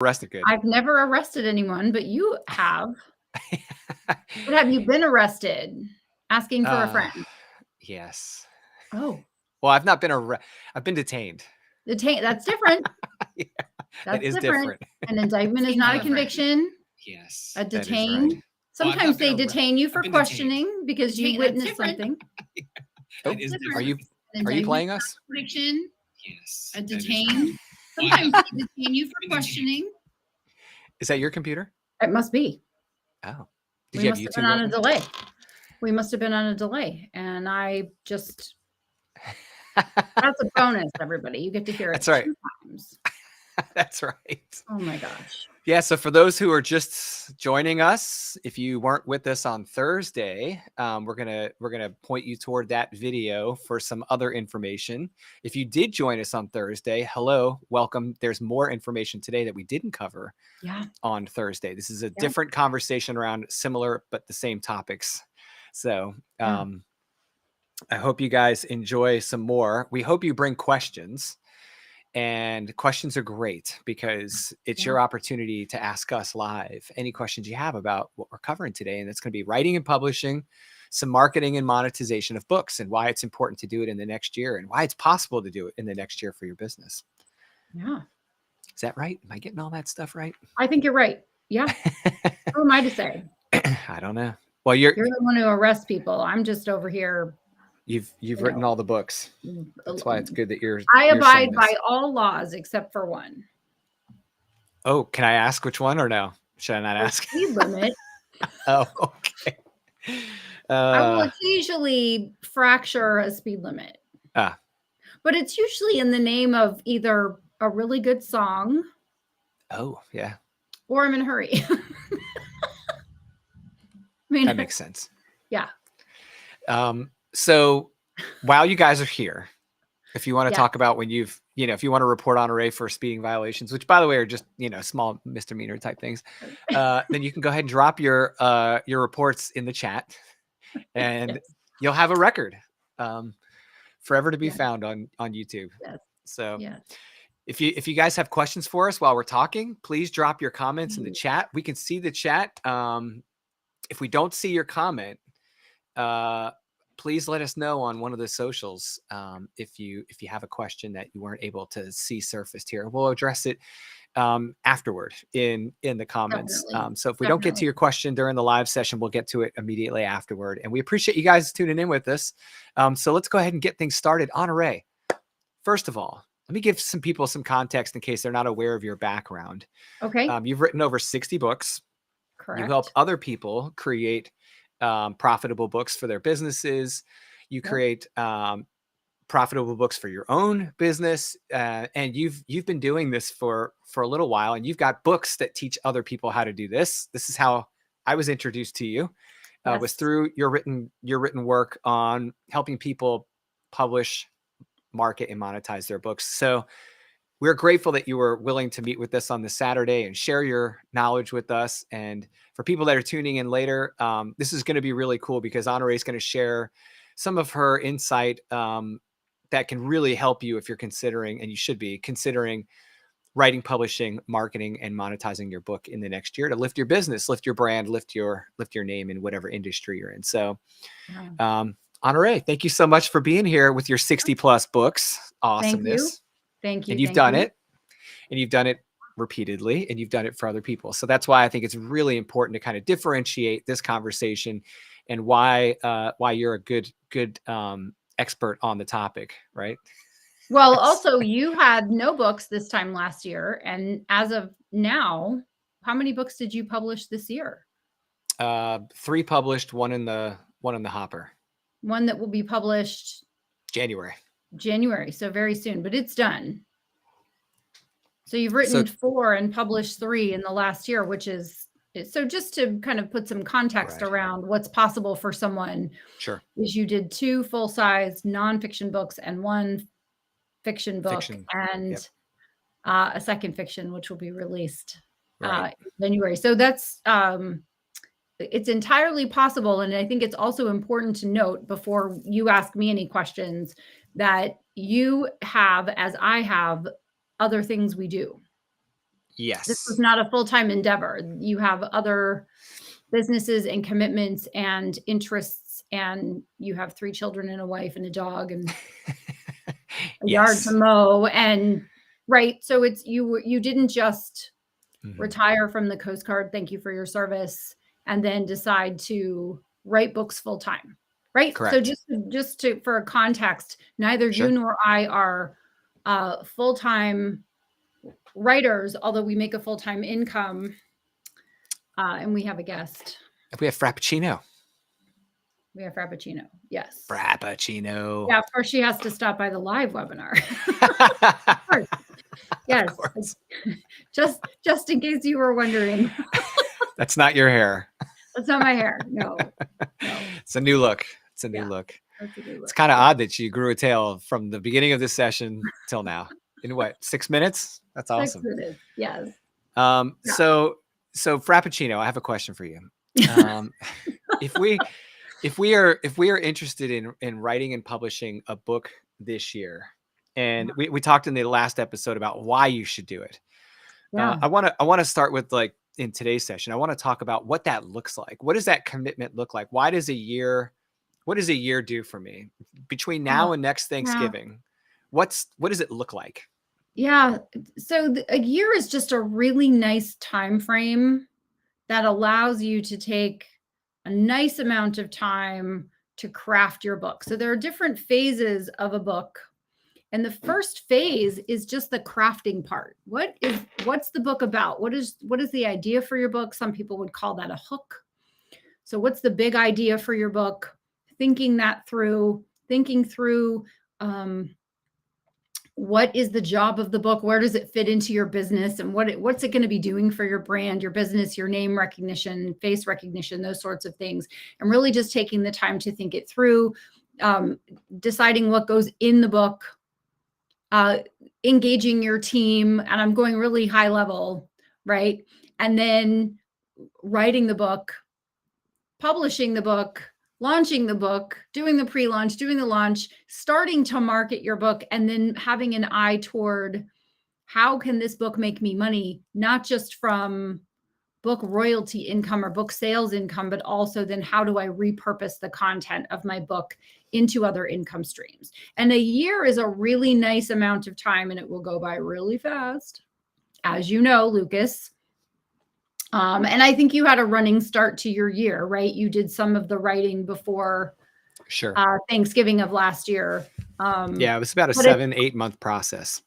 arrested good. I've never arrested anyone, but you have. But have you been arrested? Asking for a friend. Yes. Oh, Well, I've not been I've been detained. that's different. Yeah, that That's is different. different. An indictment is not a conviction. Yes, A that is detained. right. Sometimes they detain you for questioning because you witnessed something. Oh, That's different. are you playing us? Conviction. Yes. A detained. Sometimes they detain you for questioning. Is that your computer? It must be. Oh. We must have been on a delay. We must have been on a delay. And I just, that's a bonus, everybody. You get to hear it That's right. 2 times. That's right. Oh my gosh. Yeah. So for those who are just joining us, if you weren't with us on Thursday, we're gonna point you toward that video for some other information. If you did join us on Thursday, hello, welcome. There's more information today that we didn't cover on Thursday. This is a different conversation around similar but the same topics. So I hope you guys enjoy some more. We hope you bring questions. And questions are great because it's your opportunity to ask us live any questions you have about what we're covering today. And it's going to be writing and publishing, some marketing and monetization of books, and why it's important to do it in the next year and why it's possible to do it in the next year for your business. Yeah. Is that right? Am I getting all that stuff right? I think you're right. Yeah. Who am I to say? I don't know. Well, you're the one who arrests people. I'm just over here. You've written all the books. That's why it's good that I abide by all laws except for one. Oh, can I ask which one or no? Should I not ask? Speed limit. Oh, okay. I will occasionally fracture a speed limit. But it's usually in the name of either a really good song. Oh, yeah. Or I'm in a hurry. That makes sense. Yeah. So while you guys are here, if you want to talk about when if you want to report on array for speeding violations, which by the way are just, small misdemeanor type things, then you can go ahead and drop your reports in the chat and you'll have a record forever to be found on YouTube. So if you guys have questions for us while we're talking, please drop your comments in the chat. We can see the chat. If we don't see your comment, please let us know on one of the socials if you have a question that you weren't able to see surfaced here. We'll address it afterward in the comments. So if we don't get to your question during the live session, we'll get to it immediately afterward. And we appreciate you guys tuning in with us. So let's go ahead and get things started on Array. First of all, let me give some people some context in case they're not aware of your background. Okay. You've written over 60 books. Correct. You help other people create profitable books for their businesses. You create profitable books for your own business, and you've been doing this for a little while, and you've got books that teach other people how to do this. This is how I was introduced to you. Was through your written work on helping people publish, market, and monetize their books. So we're grateful that you were willing to meet with us on this Saturday and share your knowledge with us. And for people that are tuning in later, this is going to be really cool because Honoré is going to share some of her insight that can really help you if you're considering, and you should be considering, writing, publishing, marketing, and monetizing your book in the next year to lift your business, lift your brand, lift your name in whatever industry you're in. So Honoré, thank you so much for being here with your 60 plus books. Awesomeness. Thank you. And you've done it, and you've done it repeatedly, and you've done it for other people. So that's why I think it's really important to kind of differentiate this conversation and why you're a good expert on the topic, right? Well, also you had no books this time last year, and as of now, how many books did you publish this year? 3 published, one in the hopper. One that will be published January, so very soon, but it's done. So you've written 4 and published 3 in the last year, which is, so just to kind of put some context around what's possible for someone. Sure. Is you did 2 full-size nonfiction books and 1 fiction book and a second fiction, which will be released in January. So that's, it's entirely possible. And I think it's also important to note before you ask me any questions that you have, as I have, other things we do. This was Yes. not a full-time endeavor. You have other businesses and commitments and interests, and you have 3 children and a wife and a dog and a yard to Yes. mow, and right. So it's you didn't just Mhm. retire from the Coast Guard, thank you for your service, and then decide to write books full time. Right. So Correct. just to for context, neither you Sure. nor I are full-time writers, although we make a full-time income. And we have a guest. We have Frappuccino. We have Frappuccino. Yes. Frappuccino. Yeah, of course she has to stop by the live webinar. Of course. Yes. course. Just in case you were wondering. That's not your hair. That's not my hair. No. It's a new look. It's a new look. That's a good look. It's kind of odd that you grew a tail from the beginning of this session till now. In what, 6 minutes? That's awesome. 6 minutes. Yes. So Frappuccino, I have a question for you. If we are interested in writing and publishing a book this year, and we talked in the last episode about why you should do it. Yeah. I want to start with, like, in today's session, I want to talk about what that looks like. What does that commitment look like? What does a year do for me between now and next Thanksgiving? What does it look like? Yeah. So a year is just a really nice time frame that allows you to take a nice amount of time to craft your book. So there are different phases of a book. And the first phase is just the crafting part. What's the book about? What is the idea for your book? Some people would call that a hook. So what's the big idea for your book? Thinking through, what is the job of the book? Where does it fit into your business? And what's it going to be doing for your brand, your business, your name recognition, face recognition, those sorts of things. And really just taking the time to think it through, deciding what goes in the book, engaging your team. And I'm going really high level, right? And then writing the book, publishing the book, launching the book, doing the pre-launch, doing the launch, starting to market your book, and then having an eye toward how can this book make me money, not just from book royalty income or book sales income, but also then how do I repurpose the content of my book into other income streams? And a year is a really nice amount of time, and it will go by really fast, as you know, Lucas. And I think you had a running start to your year, right? You did some of the writing before Thanksgiving of last year. Yeah, it was about a 7-8 month process.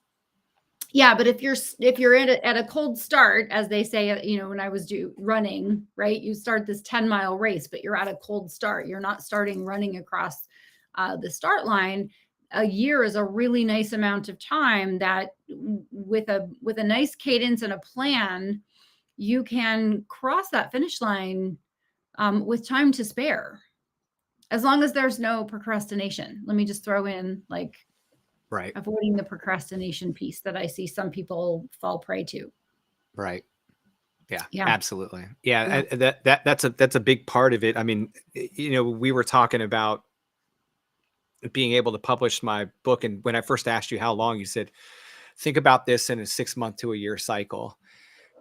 Yeah, but if you're at a cold start, as they say, when I was running, right? You start this 10-mile race, but you're at a cold start. You're not starting running across the start line. A year is a really nice amount of time that with a nice cadence and a plan, you can cross that finish line with time to spare, as long as there's no procrastination. Let me just throw in, like, right, avoiding the procrastination piece that I see some people fall prey to. Right. Yeah. Absolutely. Yeah. That's a big part of it. I mean, we were talking about being able to publish my book, and when I first asked you how long, you said, think about this in a 6-month to a year cycle.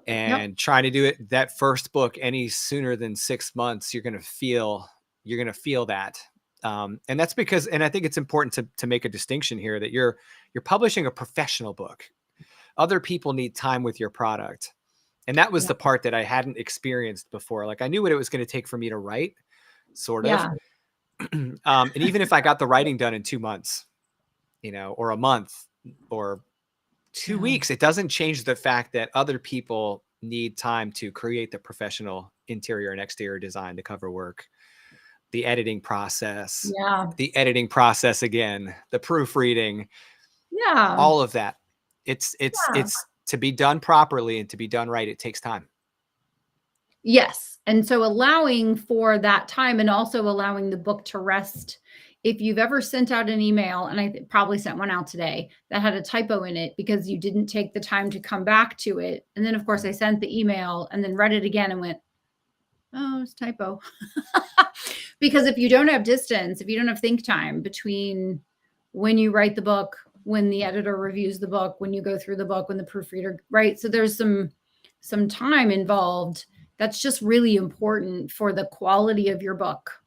And trying to do it, that first book, any sooner than 6 months, you're going to feel that. And that's because, and I think it's important to make a distinction here, that you're publishing a professional book. Other people need time with your product. And that was the part that I hadn't experienced before. Like, I knew what it was going to take for me to write, sort of. And even if I got the writing done in 2 months, or a month, or 2 weeks, it doesn't change the fact that other people need time to create the professional interior and exterior design, the cover work, the editing process, again, the proofreading, all of that. It's to be done properly and to be done right. It takes time. Yes. And so allowing for that time, and also allowing the book to rest. If you've ever sent out an email, and I probably sent one out today, that had a typo in it because you didn't take the time to come back to it. And then, of course, I sent the email and then read it again and went, oh, it's typo. Because if you don't have distance, if you don't have think time between when you write the book, when the editor reviews the book, when you go through the book, when the proofreader, right? So there's some some time involved, that's just really important for the quality of your book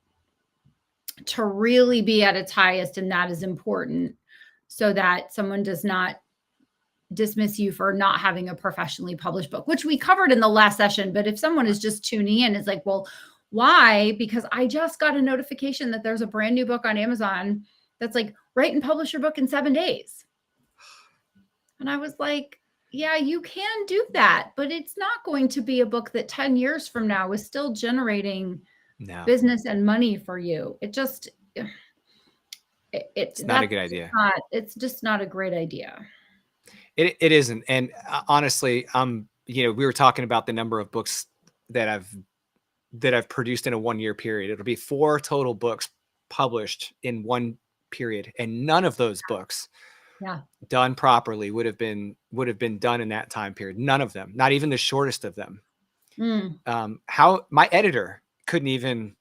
to really be at its highest. And that is important so that someone does not dismiss you for not having a professionally published book, which we covered in the last session. But if someone is just tuning in, it's like, well, why? Because I just got a notification that there's a brand new book on Amazon that's like, write and publish your book in 7 days. And I was like, yeah, you can do that, but it's not going to be a book that 10 years from now is still generating business and money for you. It's not a good idea. It's just not a great idea. It isn't. And honestly, we were talking about the number of books that I've produced in a 1-year period. It'll be 4 total books published in 1 period. And none of those books done properly would have been done in that time period. None of them, not even the shortest of them. How my editor couldn't even,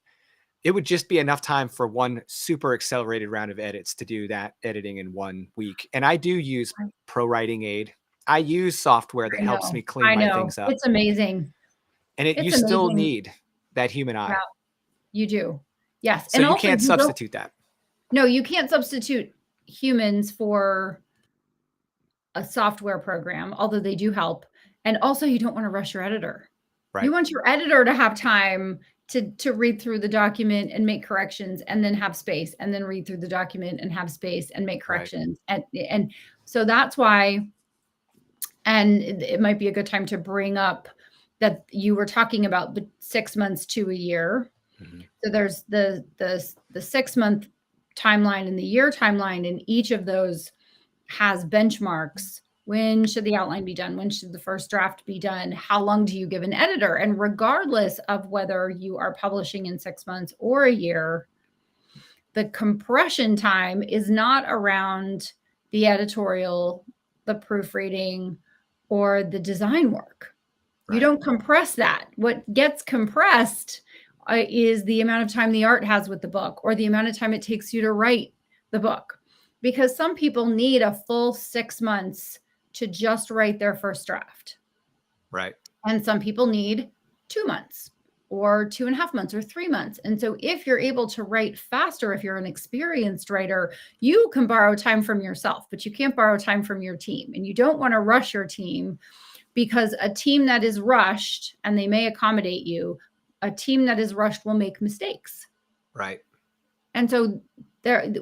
it would just be enough time for 1 super accelerated round of edits to do that editing in 1 week. And I do use Pro Writing Aid. I use software that helps me clean my things up. It's amazing. And you still need that human eye. Yeah, you do. Yes. So you can't substitute that. No, you can't substitute humans for a software program, although they do help. And also you don't want to rush your editor. Right. You want your editor to have time to read through the document and make corrections, and then have space, and then read through the document and have space and make corrections. Right. And so that's why, and it might be a good time to bring up that you were talking about the 6 months to a year. Mm-hmm. So there's the 6 month timeline and the year timeline, and each of those has benchmarks. When should the outline be done? When should the first draft be done? How long do you give an editor? And regardless of whether you are publishing in 6 months or a year, the compression time is not around the editorial, the proofreading, or the design work. Right. You don't compress that. What gets compressed is the amount of time the art has with the book, or the amount of time it takes you to write the book. Because some people need a full 6 months to just write their first draft. Right. And some people need 2 months or 2.5 months or 3 months. And so if you're able to write faster, if you're an experienced writer, you can borrow time from yourself, but you can't borrow time from your team. And you don't want to rush your team, because a team that is rushed, and they may accommodate you, a team that is rushed will make mistakes. Right. And so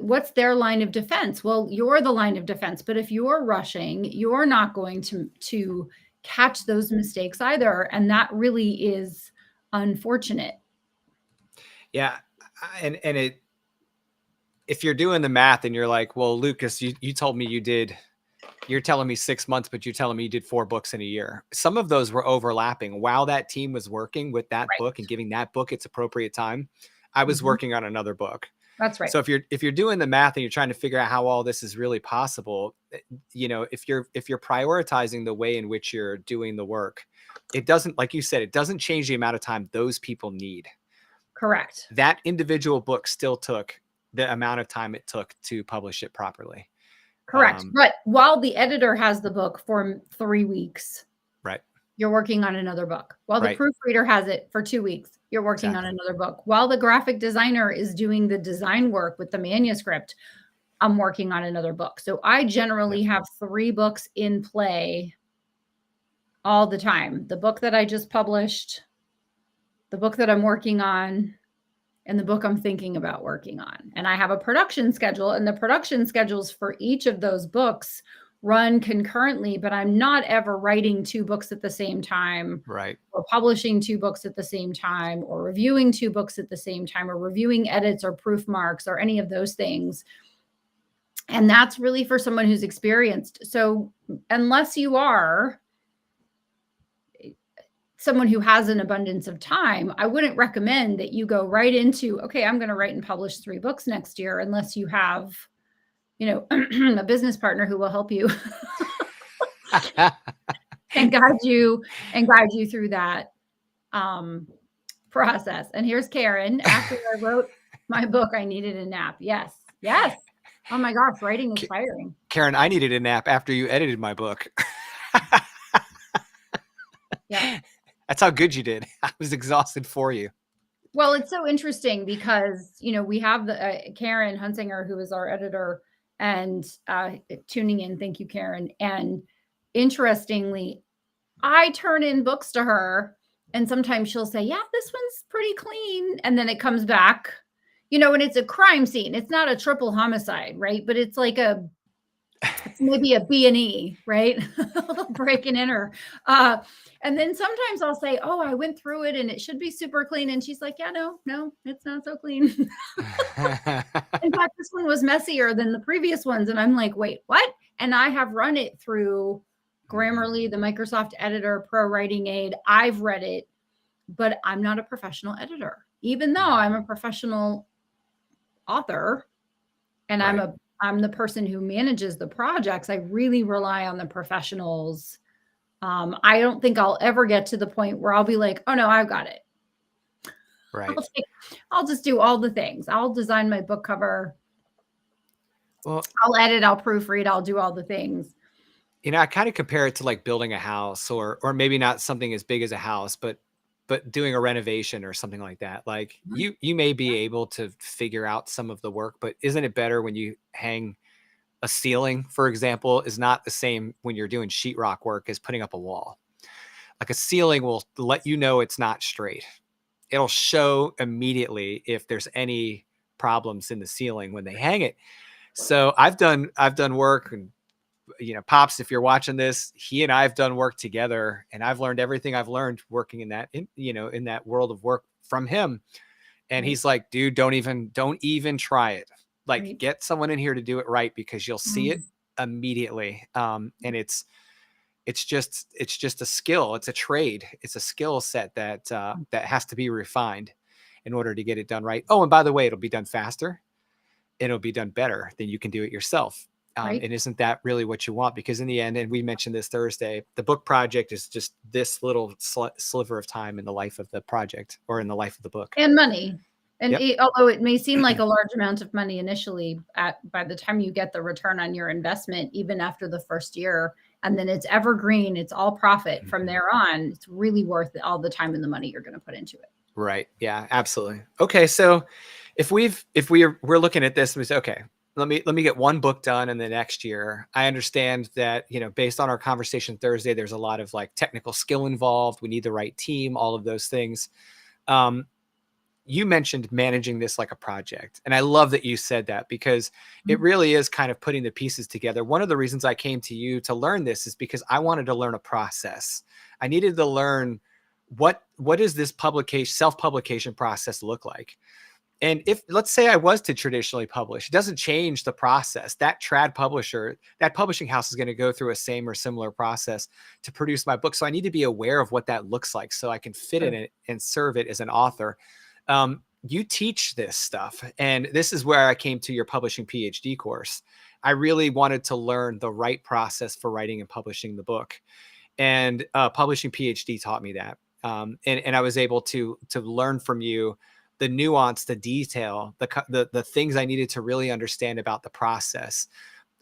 what's their line of defense? Well, you're the line of defense, but if you're rushing, you're not going to catch those mistakes either. And that really is unfortunate. Yeah. And if you're doing the math and you're like, well, Lucas, you told me you're telling me 6 months, but you're telling me you did 4 books in a year. Some of those were overlapping. While that team was working with that book and giving that book its appropriate time, I was working on another book. That's right. So if you're doing the math and you're trying to figure out how all this is really possible, if you're prioritizing the way in which you're doing the work, it doesn't, like you said, it doesn't change the amount of time those people need. Correct. That individual book still took the amount of time it took to publish it properly. Correct. But while the editor has the book for 3 weeks, right, you're working on another book. While the proofreader has it for 2 weeks, you're working on another book. While the graphic designer is doing the design work with the manuscript, I'm working on another book. So I generally have 3 books in play all the time. The book that I just published, the book that I'm working on, and the book I'm thinking about working on. And I have a production schedule, and the production schedules for each of those books run concurrently, but I'm not ever writing 2 books at the same time, right, or publishing 2 books at the same time, or reviewing 2 books at the same time, or reviewing edits or proof marks or any of those things. And that's really for someone who's experienced. So unless you are someone who has an abundance of time, I wouldn't recommend that you go right into, okay, I'm going to write and publish 3 books next year, unless you have, a business partner who will help you and guide you through that process. And here's Karen. After I wrote my book, I needed a nap. Yes. Yes. Oh my gosh. Writing is tiring. Karen, I needed a nap after you edited my book. Yeah. That's how good you did. I was exhausted for you. Well, it's so interesting because, we have the Karen Hunsinger, who is our editor, and tuning in. Thank you, Karen. And interestingly, I turn in books to her, and sometimes she'll say, yeah, this one's pretty clean. And then it comes back, and it's a crime scene. It's not a triple homicide, right? But it's like it's maybe a B&E, right? Break and enter. And then sometimes I'll say, oh, I went through it and it should be super clean. And she's like, yeah, no, it's not so clean. In fact, this one was messier than the previous ones. And I'm like, wait, what? And I have run it through Grammarly, the Microsoft Editor, Pro Writing Aid. I've read it, but I'm not a professional editor, even though I'm a professional author and right. I'm the person who manages the projects. I really rely on the professionals. I don't think I'll ever get to the point where I'll be like, oh no, I've got it. Right. I'll just do all the things. I'll design my book cover. Well, I'll edit, I'll proofread, I'll do all the things. I kind of compare it to like building a house or maybe not something as big as a house, but doing a renovation or something like that. Like you may be able to figure out some of the work, but isn't it better when you hang a ceiling, for example, is not the same when you're doing sheetrock work as putting up a wall. Like a ceiling will let you know it's not straight. It'll show immediately if there's any problems in the ceiling when they hang it. So I've done work, and Pops, if you're watching this, he and I have done work together, and I've learned everything I've learned working in that world of work from him. And he's like, dude, don't even try it. Like, get someone in here to do it right, because you'll see it immediately. And it's just a skill. It's a trade. It's a skill set that has to be refined in order to get it done right. Oh, and by the way, it'll be done faster. It'll be done better than you can do it yourself. And isn't that really what you want? Because in the end, and we mentioned this Thursday, the book project is just this little sliver of time in the life of the project, or in the life of the book. And money. And although it may seem like a large amount of money initially, by the time you get the return on your investment, even after the first year, and then it's evergreen, it's all profit from there on, it's really worth all the time and the money you're going to put into it. Right. Yeah, absolutely. Okay. So if we're looking at this, we say, okay, let me get one book done in the next year. I understand that, based on our conversation Thursday, there's a lot of like technical skill involved. We need the right team, all of those things. You mentioned managing this like a project. And I love that you said that, because it really is kind of putting the pieces together. One of the reasons I came to you to learn this is because I wanted to learn a process. I needed to learn what does this self-publication process look like? And if, let's say I was to traditionally publish, it doesn't change the process. That publishing house is going to go through a same or similar process to produce my book. So I need to be aware of what that looks like so I can fit in it and serve it as an author. You teach this stuff, and this is where I came to your publishing PhD course. I really wanted to learn the right process for writing and publishing the book, and publishing PhD taught me that. And I was able to learn from you the nuance, the detail, the things I needed to really understand about the process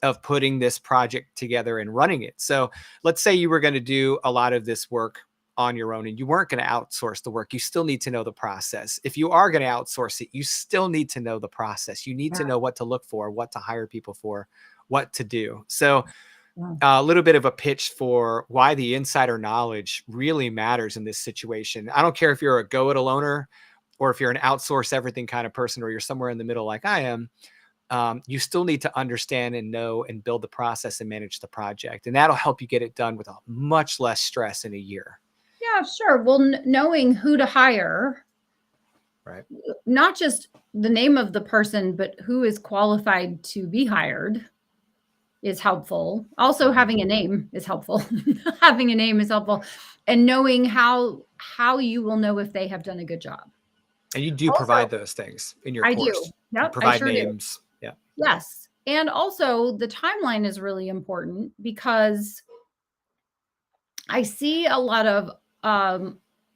of putting this project together and running it. So let's say you were going to do a lot of this work on your own and you weren't going to outsource the work. You still need to know the process. If you are going to outsource it, you still need to know the process. You need to know what to look for, what to hire people for, what to do. So a little bit of a pitch for why the insider knowledge really matters in this situation. I don't care if you're a go-it-aloner or if you're an outsource everything kind of person, or you're somewhere in the middle like I am. You still need to understand and know and build the process and manage the project. And that'll help you get it done with a much less stress in a year. Yeah, sure. Well, knowing who to hire, right? Not just the name of the person, but who is qualified to be hired is helpful. Also, having a name is helpful. Having a name is helpful. And knowing how you will know if they have done a good job. And you do provide those things in your course. I do. Yep, you provide names. Do. Yeah. Yes. And also the timeline is really important, because I see a lot of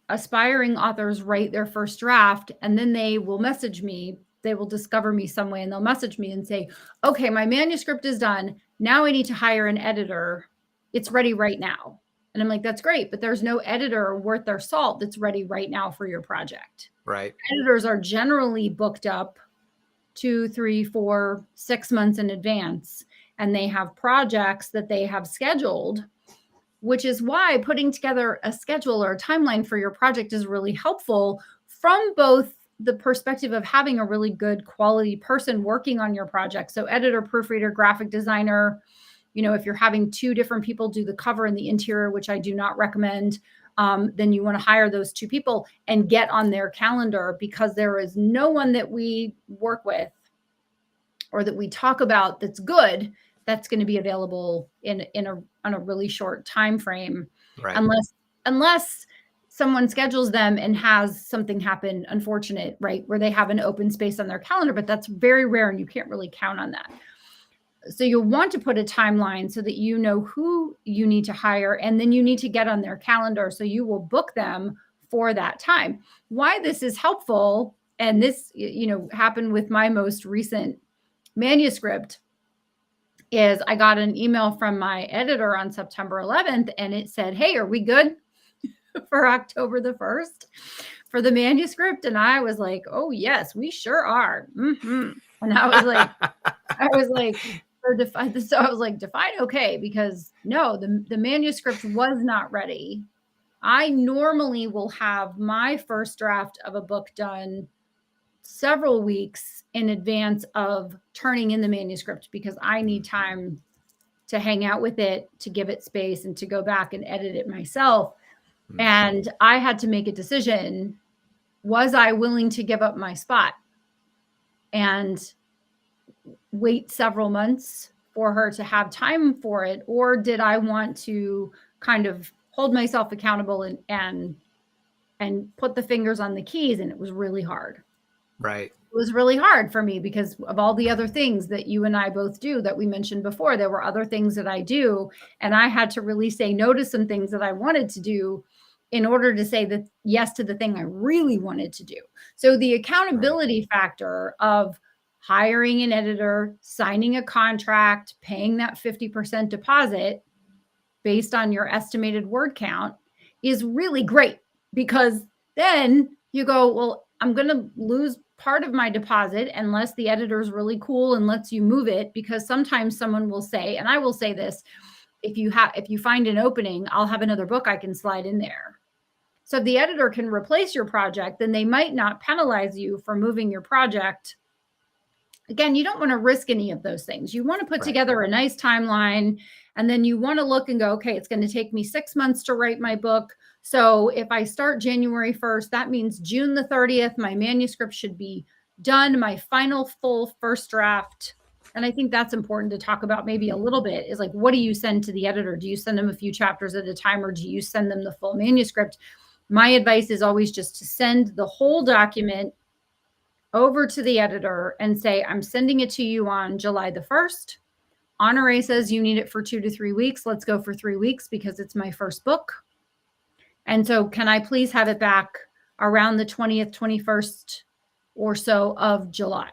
aspiring authors write their first draft, and then they will message me. They will discover me some way, and they'll message me and say, okay, my manuscript is done. Now I need to hire an editor. It's ready right now. And I'm like, that's great, but there's no editor worth their salt that's ready right now for your project. Right. Editors are generally booked up 2, 3, 4, 6 months in advance, and they have projects that they have scheduled, which is why putting together a schedule or a timeline for your project is really helpful from both the perspective of having a really good quality person working on your project. So editor, proofreader, graphic designer, if you're having 2 different people do the cover and the interior, which I do not recommend, then you want to hire those 2 people and get on their calendar, because there is no one that we work with or that we talk about that's good that's going to be available on a really short time frame, right. unless someone schedules them and has something happen unfortunate, right, where they have an open space on their calendar, but that's very rare and you can't really count on that. So you'll want to put a timeline so that you know who you need to hire, and then you need to get on their calendar. So you will book them for that time. Why this is helpful, and this, happened with my most recent manuscript, is I got an email from my editor on September 11th, and it said, hey, are we good for October the 1st for the manuscript? And I was like, oh yes, we sure are. Mm-hmm. And I was like, so I was like, define okay, because no, the manuscript was not ready. I normally will have my first draft of a book done several weeks in advance of turning in the manuscript, because I need time to hang out with it, to give it space, and to go back and edit it myself. And I had to make a decision. Was I willing to give up my spot and wait several months for her to have time for it? Or did I want to kind of hold myself accountable and put the fingers on the keys? And it was really hard. Right. It was really hard for me because of all the other things that you and I both do that we mentioned before. There were other things that I do, and I had to really say no to some things that I wanted to do in order to say that yes to the thing I really wanted to do. So the accountability factor of hiring an editor, signing a contract, paying that 50% deposit based on your estimated word count is really great, because then you go, well, I'm going to lose part of my deposit unless the editor is really cool and lets you move it, because sometimes someone will say, and I will say this, if you find an opening, I'll have another book I can slide in there. So if the editor can replace your project, then they might not penalize you for moving your project. Again, you don't want to risk any of those things. You want to put together a nice timeline, and then you want to look and go, okay, it's going to take me 6 months to write my book. So if I start January 1st, that means June the 30th, my manuscript should be done, my final full first draft. And I think that's important to talk about maybe a little bit, is like, what do you send to the editor? Do you send them a few chapters at a time, or do you send them the full manuscript? My advice is always just to send the whole document over to the editor and say, I'm sending it to you on July the 1st. Honore says you need it for 2 to 3 weeks. Let's go for 3 weeks because it's my first book. And so can I please have it back around the 20th, 21st or so of July?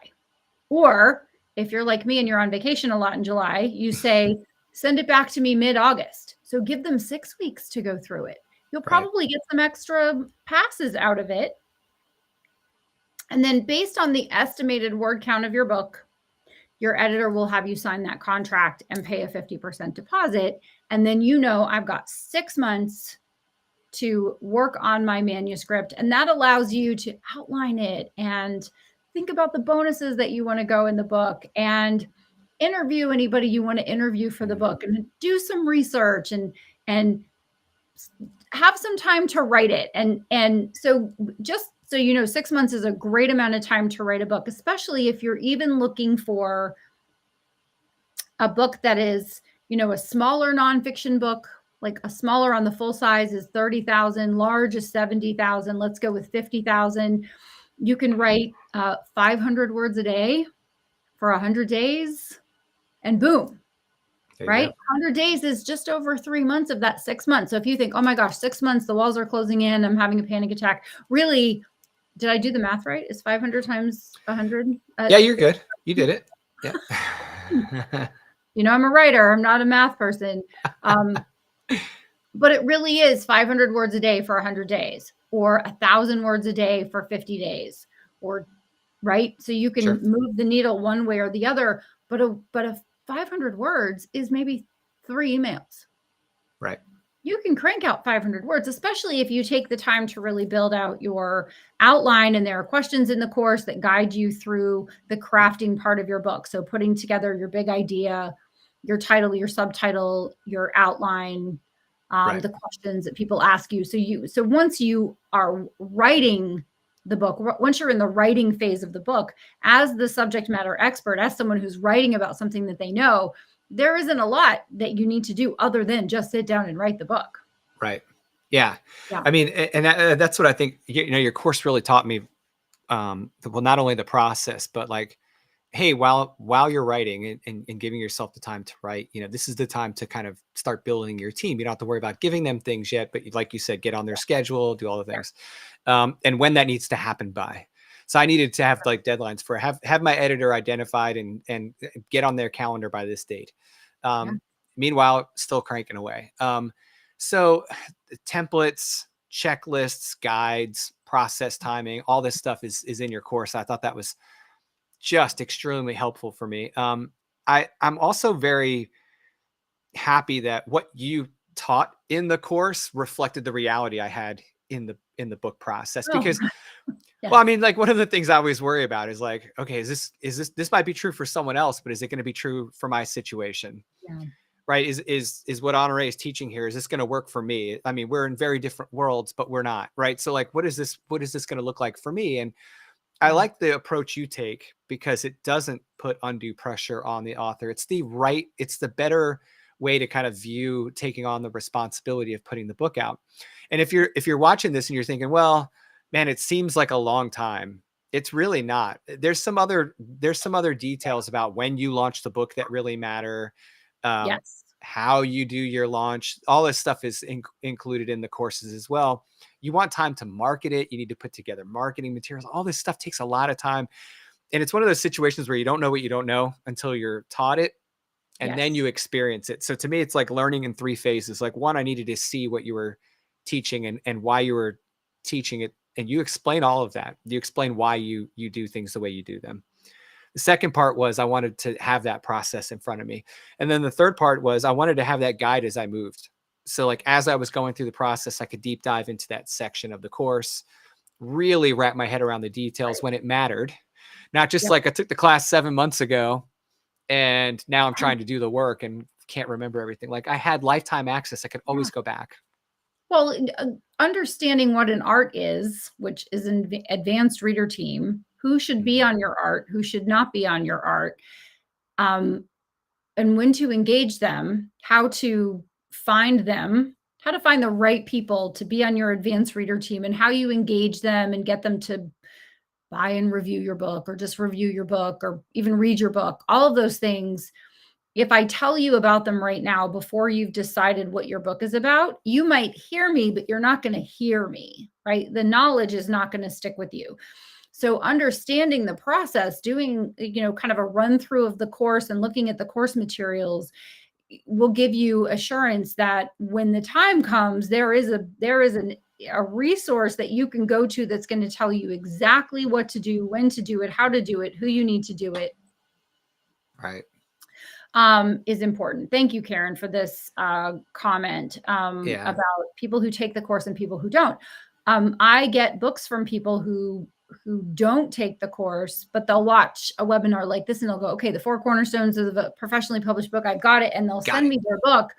Or if you're like me and you're on vacation a lot in July, you say, send it back to me mid-August. So give them 6 weeks to go through it. You'll probably get some extra passes out of it. And then based on the estimated word count of your book, your editor will have you sign that contract and pay a 50% deposit. And then I've got 6 months to work on my manuscript. And that allows you to outline it and think about the bonuses that you want to go in the book, and interview anybody you want to interview for the book, and do some research and have some time to write it. And so just so 6 months is a great amount of time to write a book, especially if you're even looking for a book that is, a smaller nonfiction book. Like a smaller on the full size is 30,000, large is 70,000. Let's go with 50,000. You can write 500 words a day for 100 days, and boom, right? 100 days is just over 3 months of that 6 months. So if you think, oh my gosh, 6 months, the walls are closing in, I'm having a panic attack. Really, did I do the math right? Is 500 times 100? Yeah, you're good. You did it. Yeah. I'm a writer. I'm not a math person. But it really is 500 words a day for 100 days, or 1,000 words a day for 50 days, or right. So you can move the needle one way or the other, but a 500 words is maybe 3 emails. Right. You can crank out 500 words, especially if you take the time to really build out your outline, and there are questions in the course that guide you through the crafting part of your book. So putting together your big idea, your title, your subtitle, your outline, the questions that people ask you. So once you are writing the book, once you're in the writing phase of the book, as the subject matter expert, as someone who's writing about something that they know, there isn't a lot that you need to do other than just sit down and write the book. Right. Yeah. I mean, and that's what I think, your course really taught me. Well, not only the process, but like, hey, while you're writing and giving yourself the time to write, this is the time to kind of start building your team. You don't have to worry about giving them things yet, but like you said, get on their schedule, do all the things. And when that needs to happen by. So I needed to have like deadlines for have my editor identified and get on their calendar by this date. Meanwhile, still cranking away. So templates, checklists, guides, process timing, all this stuff is in your course. I thought that was just extremely helpful for me. I'm also very happy that what you taught in the course reflected the reality I had in the book process, because well, I mean, like, one of the things I always worry about is like, okay, this might be true for someone else, but is it going to be true for my situation? Right. Is what Honore is teaching here, is this going to work for me? I mean, we're in very different worlds, but we're not. Right. So like, what is this going to look like for me? And I like the approach you take, because it doesn't put undue pressure on the author. It's the better way to kind of view taking on the responsibility of putting the book out. And if you're watching this and you're thinking, well, man, it seems like a long time. It's really not. There's some other details about when you launch the book that really matter. How you do your launch, all this stuff is included in the courses as well. You want time to market it. You need to put together marketing materials. All this stuff takes a lot of time. And it's one of those situations where you don't know what you don't know until you're taught it. And then you experience it. So to me, it's like learning in 3 phases. Like, one, I needed to see what you were teaching and why you were teaching it. And you explain all of that. You explain why you do things the way you do them. The second part was I wanted to have that process in front of me. And then the third part was I wanted to have that guide as I moved. So like, as I was going through the process, I could deep dive into that section of the course, really wrap my head around the details when it mattered. Not just like I took the class 7 months ago and now I'm trying to do the work and can't remember everything. Like, I had lifetime access. I could always go back. Well, understanding what an art is, which is an advanced reader team, who should be on your art, who should not be on your art, and when to engage them, how to find them, how to find the right people to be on your advanced reader team, and how you engage them and get them to buy and review your book, or just review your book, or even read your book. All of those things, if I tell you about them right now before you've decided what your book is about, you might hear me, but you're not going to hear me, right? The knowledge is not going to stick with you. So understanding the process, doing, kind of a run through of the course and looking at the course materials will give you assurance that when the time comes, there is a resource that you can go to that's going to tell you exactly what to do, when to do it, how to do it, who you need to do it. Right. Is important. Thank you, Karen, for this comment about people who take the course and people who don't. I get books from people who don't take the course, but they'll watch a webinar like this and they'll go, okay, the 4 cornerstones of a professionally published book, I've got it. And they'll send me their book,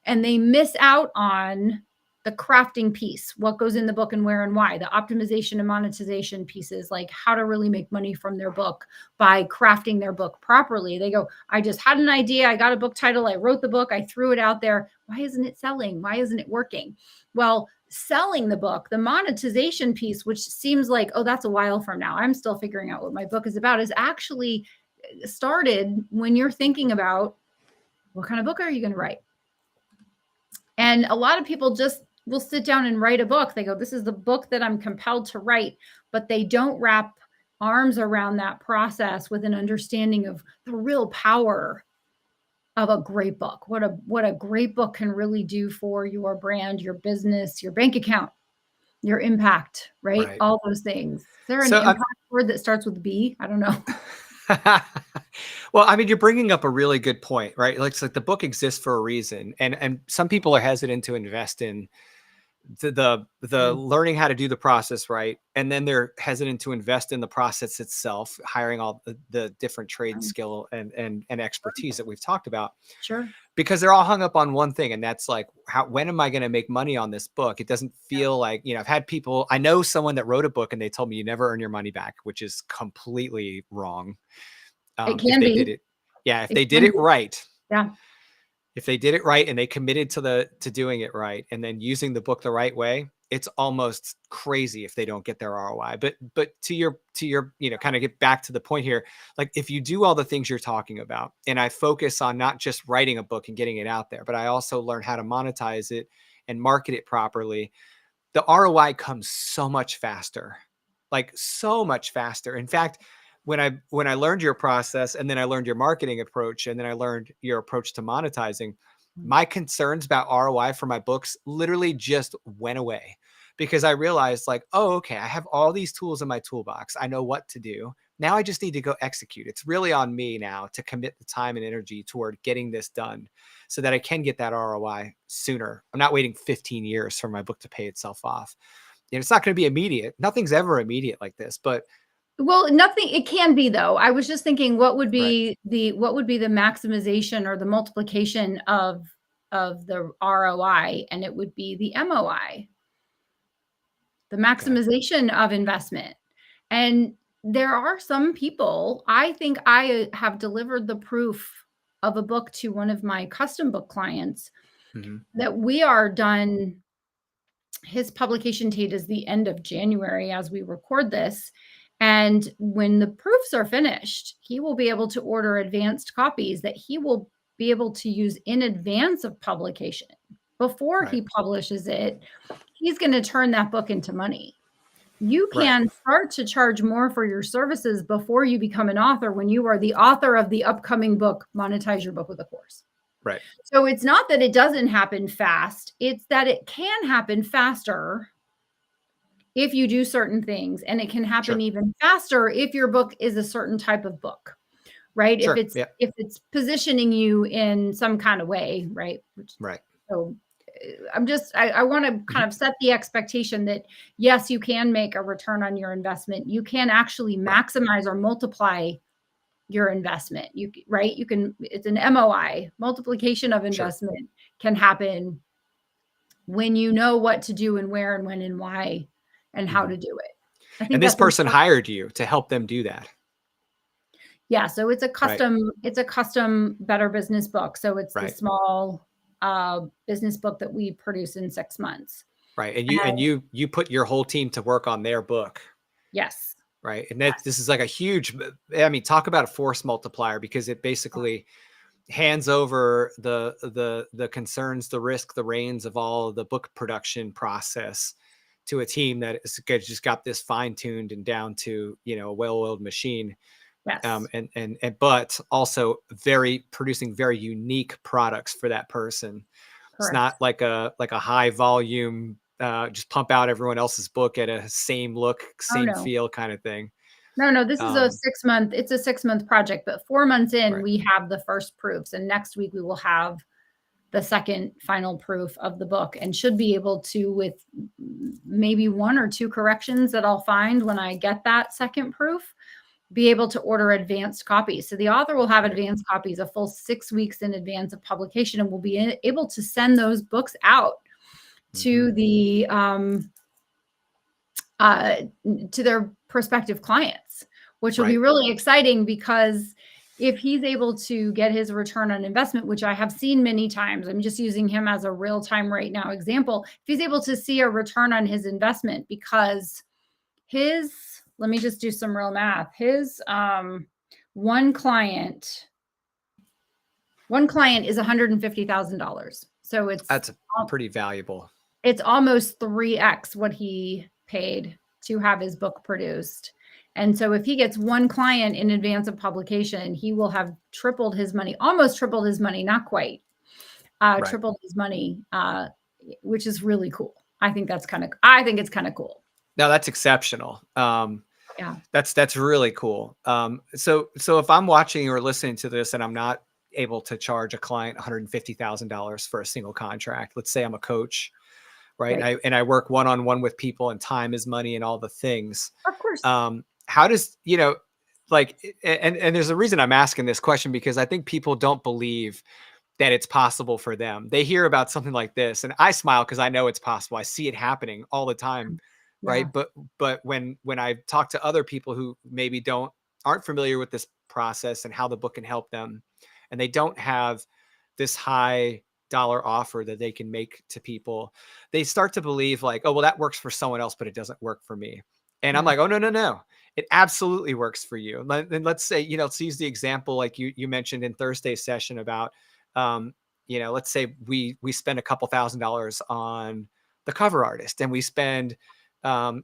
and they miss out on the crafting piece, what goes in the book and where and why, the optimization and monetization pieces, like how to really make money from their book by crafting their book properly. They go, I just had an idea. I got a book title. I wrote the book. I threw it out there. Why isn't it selling? Why isn't it working? Well, selling the book, the monetization piece, which seems like, oh, that's a while from now, I'm still figuring out what my book is about, is actually started when you're thinking about what kind of book are you going to write? And a lot of people just will sit down and write a book. They go, this is the book that I'm compelled to write, but they don't wrap arms around that process with an understanding of the real power of a great book. What a great book can really do for your brand, your business, your bank account, your impact, right? All those things. Is there an impact word that starts with B? I don't know. Well, I mean, you're bringing up a really good point, right? Like, it's like the book exists for a reason, and some people are hesitant to invest in the learning how to do the process right, and then they're hesitant to invest in the process itself, hiring all the different trade skill and expertise that we've talked about. Sure. Because they're all hung up on one thing, and that's like, when am I going to make money on this book? It doesn't feel like, I've had people, I know someone that wrote a book and they told me you never earn your money back, which is completely wrong. It can be. Did it. Yeah. If they did it right. Yeah. If they did it right and they committed to doing it right, and then using the book the right way, it's almost crazy if they don't get their ROI. But to your, kind of get back to the point here, like, if you do all the things you're talking about, and I focus on not just writing a book and getting it out there, but I also learn how to monetize it and market it properly, the ROI comes so much faster, like so much faster. In fact, when I learned your process, and then I learned your marketing approach, and then I learned your approach to monetizing, my concerns about ROI for my books literally just went away, because I realized, like, oh, okay, I have all these tools in my toolbox. I know what to do. Now I just need to go execute. It's really on me now to commit the time and energy toward getting this done so that I can get that ROI sooner. I'm not waiting 15 years for my book to pay itself off. It's not going to be immediate. Nothing's ever immediate like this, but well, nothing, it can be though. I was just thinking, what would be the maximization or the multiplication of the ROI, and it would be the MOI, the maximization of investment. And there are some people, I think I have delivered the proof of a book to one of my custom book clients that we are done. His publication date is the end of January as we record this. And when the proofs are finished, he will be able to order advanced copies that he will be able to use in advance of publication. Before he publishes it, he's going to turn that book into money. You can start to charge more for your services before you become an author, when you are the author of the upcoming book, Monetize Your Book with a Course. Right. So it's not that it doesn't happen fast. It's that it can happen faster if you do certain things, and it can happen even faster if your book is a certain type of book, right? If it's positioning you in some kind of way, right? So I want to kind of set the expectation that yes, you can make a return on your investment. You can actually maximize or multiply your investment. You can, it's an MOI, multiplication of investment can happen when you know what to do and where and when and why and how to do it. I think and this person hired you to help them do that. Yeah. So it's a custom, it's a custom Better Business book. So it's the small business book that we produce in 6 months. Right. And you put your whole team to work on their book. Yes. Right. And this is like a huge, I mean, talk about a force multiplier, because it basically hands over the concerns, the risk, the reins of all of the book production process to a team that is just got this fine-tuned and down to, a well-oiled machine. Yes. But also producing very unique products for that person. Correct. It's not like a high volume, just pump out everyone else's book at a same look, same feel kind of thing. No, this is a 6 month, it's a 6 month project, but 4 months in, we have the first proofs, and next week we will have the second final proof of the book, and should be able to, with maybe 1 or 2 corrections that I'll find when I get that second proof, be able to order advanced copies. So the author will have advanced copies a full 6 weeks in advance of publication, and will be able to send those books out to the to their prospective clients, which will be really exciting, because if he's able to get his return on investment, which I have seen many times, I'm just using him as a real time right now example. If he's able to see a return on his investment, because let me just do some real math. His one client is $150,000. So that's pretty valuable. It's almost 3x what he paid to have his book produced. And so if he gets one client in advance of publication, he will have tripled his money, almost tripled his money, not quite, tripled his money, which is really cool. I think it's kind of cool. No, that's exceptional. Yeah. That's really cool. So if I'm watching or listening to this and I'm not able to charge a client $150,000 for a single contract, let's say I'm a coach, right? And I work one-on-one with people, and time is money and all the things. Of course. How does, like, and there's a reason I'm asking this question, because I think people don't believe that it's possible for them. They hear about something like this and I smile because I know it's possible. I see it happening all the time. Right. But when I talk to other people who maybe aren't familiar with this process and how the book can help them, and they don't have this high dollar offer that they can make to people, they start to believe like, oh, well, that works for someone else, but it doesn't work for me. And I'm like, oh, no. It absolutely works for you. And let's say, let's use the example like you mentioned in Thursday's session about, let's say we spend a couple $1,000s on the cover artist, and we spend a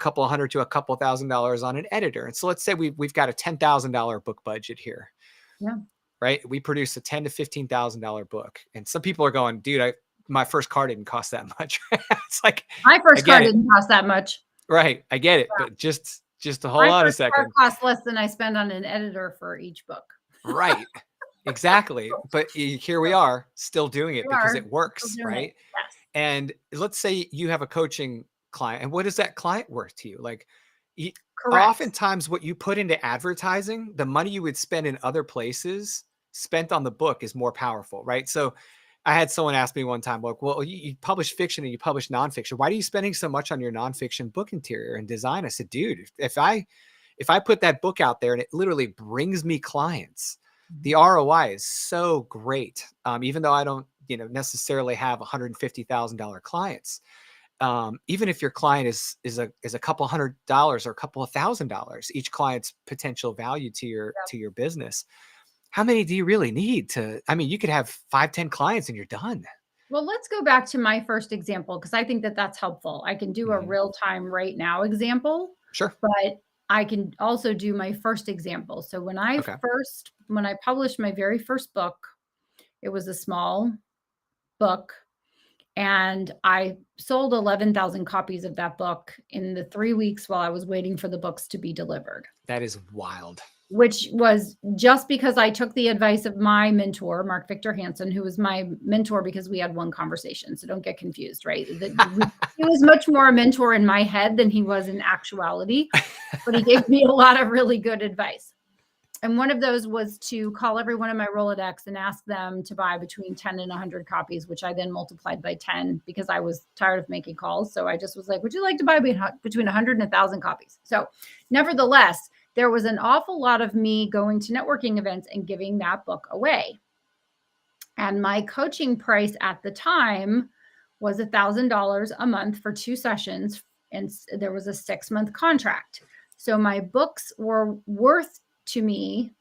couple $100 to a couple $1,000s on an editor. And so let's say we've got a $10,000 book budget here. Yeah. Right. We produce a $10,000 to $15,000 book. And some people are going, dude, my first car didn't cost that much. It's like, my first car didn't cost that much. Right. I get it. Yeah. But just to hold on a second. My first car costs less than I spend on an editor for each book. Right. Exactly. But here we are still doing it because it works. Right. Yes. And let's say you have a coaching client, and what is that client worth to you? Like, oftentimes what you put into advertising, the money you would spend in other places spent on the book is more powerful. Right. So I had someone ask me one time, like, well, you publish fiction and you publish nonfiction. Why are you spending so much on your nonfiction book interior and design? I said, dude, if I put that book out there and it literally brings me clients, the ROI is so great. Even though I don't, necessarily have $150,000 clients. Even if your client is a couple $100 or a couple $1,000, each client's potential value to your business. How many do you really need you could have 5-10 clients and you're done. Well, let's go back to my first example, because I think that's helpful. I can do a real-time right now example. Sure. But I can also do my first example. So when I published my very first book, it was a small book, and I sold 11,000 copies of that book in the 3 weeks while I was waiting for the books to be delivered. That is wild. Which was just because I took the advice of my mentor, Mark Victor Hansen, who was my mentor because we had one conversation. So don't get confused, right? He was much more a mentor in my head than he was in actuality, but he gave me a lot of really good advice. And one of those was to call everyone in my Rolodex and ask them to buy between 10 and 100 copies, which I then multiplied by 10 because I was tired of making calls. So I just was like, would you like to buy between 100 and 1,000 copies? So nevertheless, there was an awful lot of me going to networking events and giving that book away. And my coaching price at the time was $1,000 a month for 2 sessions. And there was a 6-month contract. So my books were worth to me,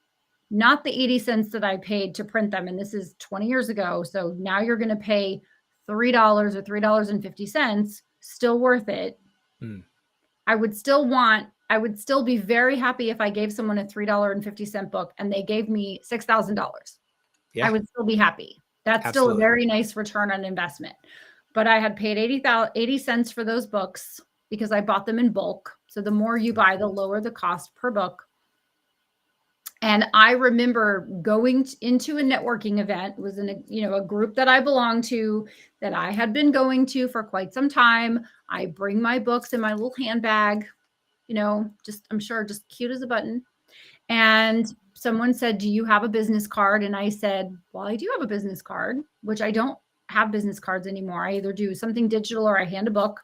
not the 80 cents that I paid to print them. And this is 20 years ago. So now you're going to pay $3 or $3.50, still worth it. I would still be very happy if I gave someone a $3.50 book and they gave me $6,000. Yeah. I would still be happy. That's Absolutely. Still a very nice return on investment. But I had paid 80 cents for those books because I bought them in bulk. So the more you buy, the lower the cost per book. And I remember going into a networking event. It was in a group that I belonged to that I had been going to for quite some time. I bring my books in my little handbag, I'm sure just cute as a button. And someone said, do you have a business card? And I said, well, I do have a business card, which I don't have business cards anymore. I either do something digital or I hand a book.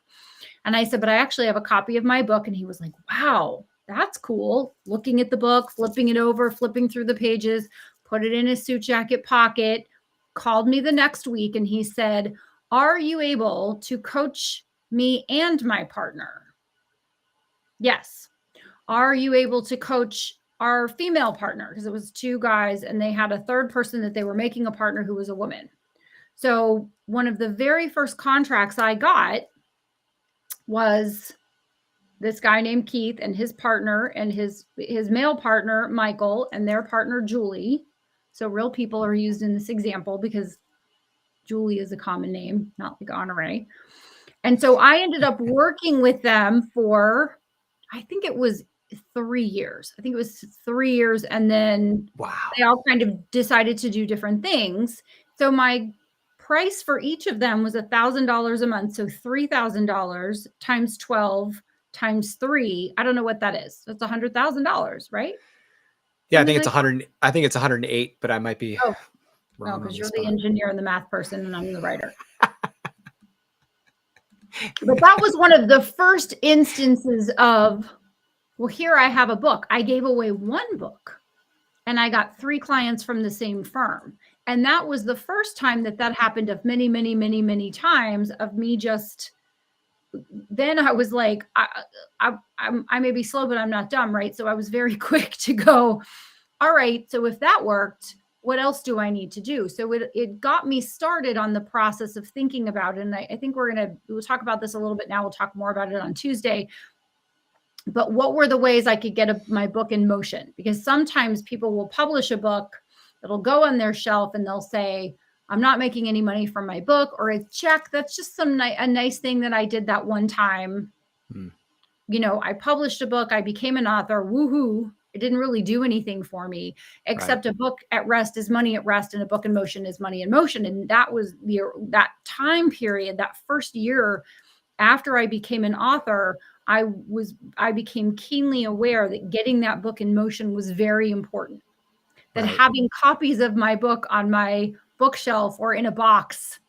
And I said, but I actually have a copy of my book. And he was like, wow, that's cool. Looking at the book, flipping it over, flipping through the pages, put it in his suit jacket pocket, called me the next week. And he said, are you able to coach me and my partner? Yes. Are you able to coach our female partner? Because it was 2 guys and they had a third person that they were making a partner who was a woman. So one of the very first contracts I got was this guy named Keith and his partner and his male partner, Michael, and their partner, Julie. So real people are used in this example because Julie is a common name, not like Honore. And so I ended up working with them for, I think it was 3 years. I think it was 3 years. And then they all kind of decided to do different things. So my price for each of them was $1,000 a month. So $3,000 times 12 times 3. I don't know what that is. That's $100,000, right? Yeah, I think it's 100. I think it's 108, but I might be wrong. No, because you're the engineer and the math person, and I'm the writer. But that was one of the first instances of, well, here I have a book. I gave away one book, and I got 3 clients from the same firm. And that was the first time that happened of many, many, many, many times of me just, then I was like, I may be slow, but I'm not dumb, right? So I was very quick to go, all right, so if that worked, what else do I need to do? So it got me started on the process of thinking about it. And I think we'll talk about this a little bit now. We'll talk more about it on Tuesday. But what were the ways I could get my book in motion? Because sometimes people will publish a book that'll go on their shelf and they'll say, I'm not making any money from my book, or it's check. That's just a nice thing that I did that one time. You know, I published a book. I became an author. Woohoo. It didn't really do anything for me, except a book at rest is money at rest, and a book in motion is money in motion. And that was that time period, that first year after I became an author, I became keenly aware that getting that book in motion was very important. That having copies of my book on my bookshelf or in a box,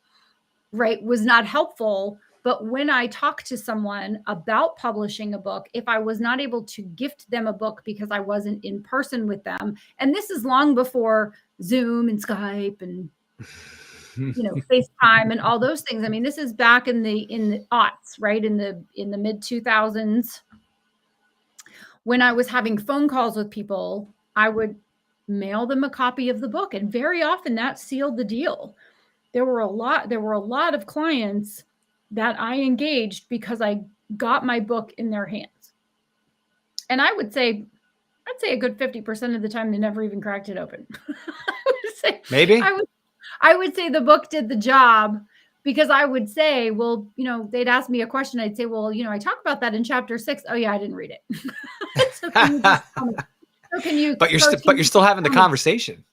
right, was not helpful. But when I talked to someone about publishing a book, if I was not able to gift them a book because I wasn't in person with them, and this is long before Zoom and Skype and FaceTime and all those things. I mean, this is back in the aughts, right? In the mid 2000s, when I was having phone calls with people, I would mail them a copy of the book, and very often that sealed the deal. There were a lot of clients that I engaged because I got my book in their hands. And I'd say a good 50% of the time they never even cracked it open. I would say the book did the job, because I would say, well, they'd ask me a question. I'd say, well, I talk about that in chapter 6. Oh yeah, I didn't read it. So can you just tell me? So can you? But you're still having the conversation.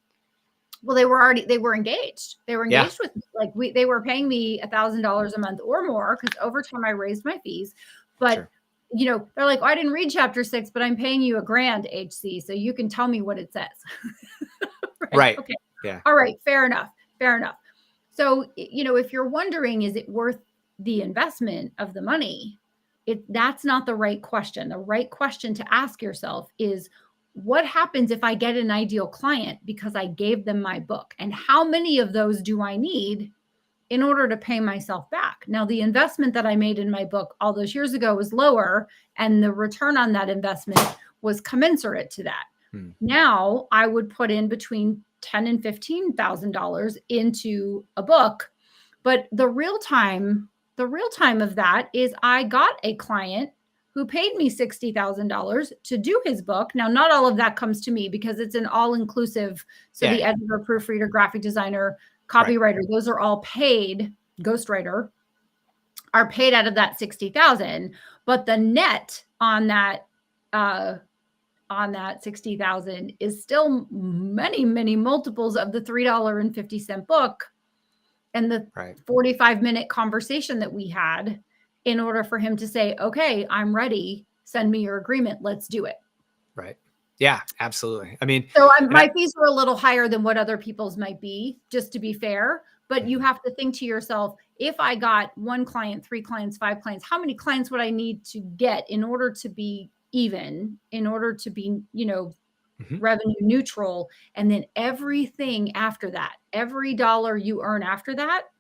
Well, they were engaged. They were engaged with me. Like they were paying me $1,000 a month or more, because over time I raised my fees. But they're like, oh, I didn't read chapter 6, but I'm paying you $1,000 HC, so you can tell me what it says. Right. Okay. Yeah. All right. Fair enough. So, if you're wondering, is it worth the investment of the money? That's not the right question. The right question to ask yourself is, what happens if I get an ideal client because I gave them my book? And how many of those do I need in order to pay myself back? Now, the investment that I made in my book all those years ago was lower, and the return on that investment was commensurate to that. Now I would put in between $10,000 and $15,000 into a book. But the real time of that is I got a client who paid me $60,000 to do his book. Now, not all of that comes to me because it's an all-inclusive. So the editor, proofreader, graphic designer, copywriter, those are all paid. Ghostwriter are paid out of that $60,000. But the net on that 60,000 is still many, many multiples of the $3.50 book and the 45-minute conversation that we had, in order for him to say, okay, I'm ready. Send me your agreement. Let's do it. Right. Yeah, absolutely. I mean, so my fees were a little higher than what other people's might be, just to be fair. But you have to think to yourself, if I got 1 client, 3 clients, 5 clients, how many clients would I need to get in order to be even, in order to be, revenue neutral? And then everything after that, every dollar you earn after that,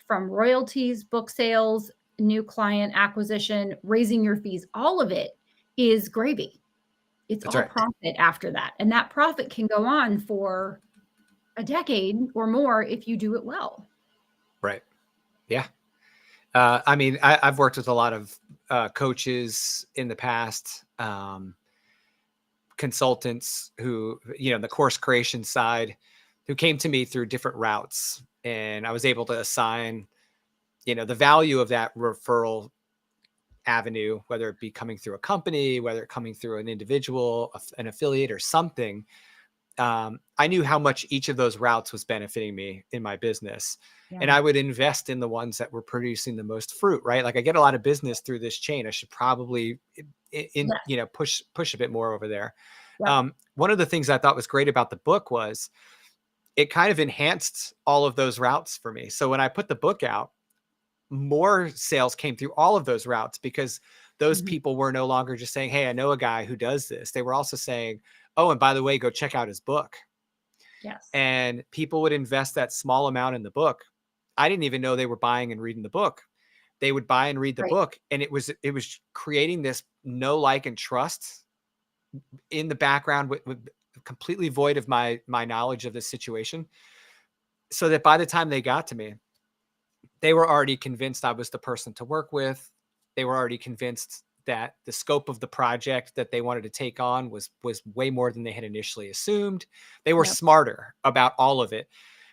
from royalties, book sales, new client acquisition, raising your fees, all of it is gravy. It's all profit after that. And that profit can go on for a decade or more if you do it well. Right. Yeah. I mean, I've worked with a lot of coaches in the past, consultants who, the course creation side, who came to me through different routes. And I was able to assign, the value of that referral avenue, whether it be coming through a company, whether it coming through an individual, an affiliate or something. I knew how much each of those routes was benefiting me in my business. Yeah. And I would invest in the ones that were producing the most fruit, right? Like I get a lot of business through this chain. I should probably push a bit more over there. Yeah. One of the things I thought was great about the book was it kind of enhanced all of those routes for me. So when I put the book out, more sales came through all of those routes, because those people were no longer just saying, hey, I know a guy who does this. They were also saying, oh, and by the way, go check out his book. Yes. And people would invest that small amount in the book. I didn't even know they were buying and reading the book. They would buy and read the book. And it was creating this know, like, and trust in the background with completely void of my knowledge of the situation. So that by the time they got to me, they were already convinced I was the person to work with. They were already convinced that the scope of the project that they wanted to take on was way more than they had initially assumed. They were smarter about all of it.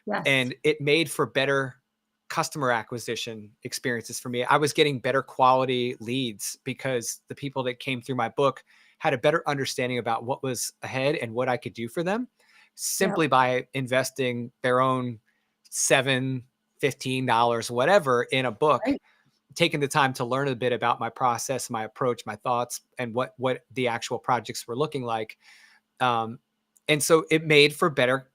Yes. And it made for better customer acquisition experiences for me. I was getting better quality leads because the people that came through my book had a better understanding about what was ahead and what I could do for them, simply by investing their own $7, $15, whatever, in a book, taking the time to learn a bit about my process, my approach, my thoughts, and what the actual projects were looking like. And so it made for better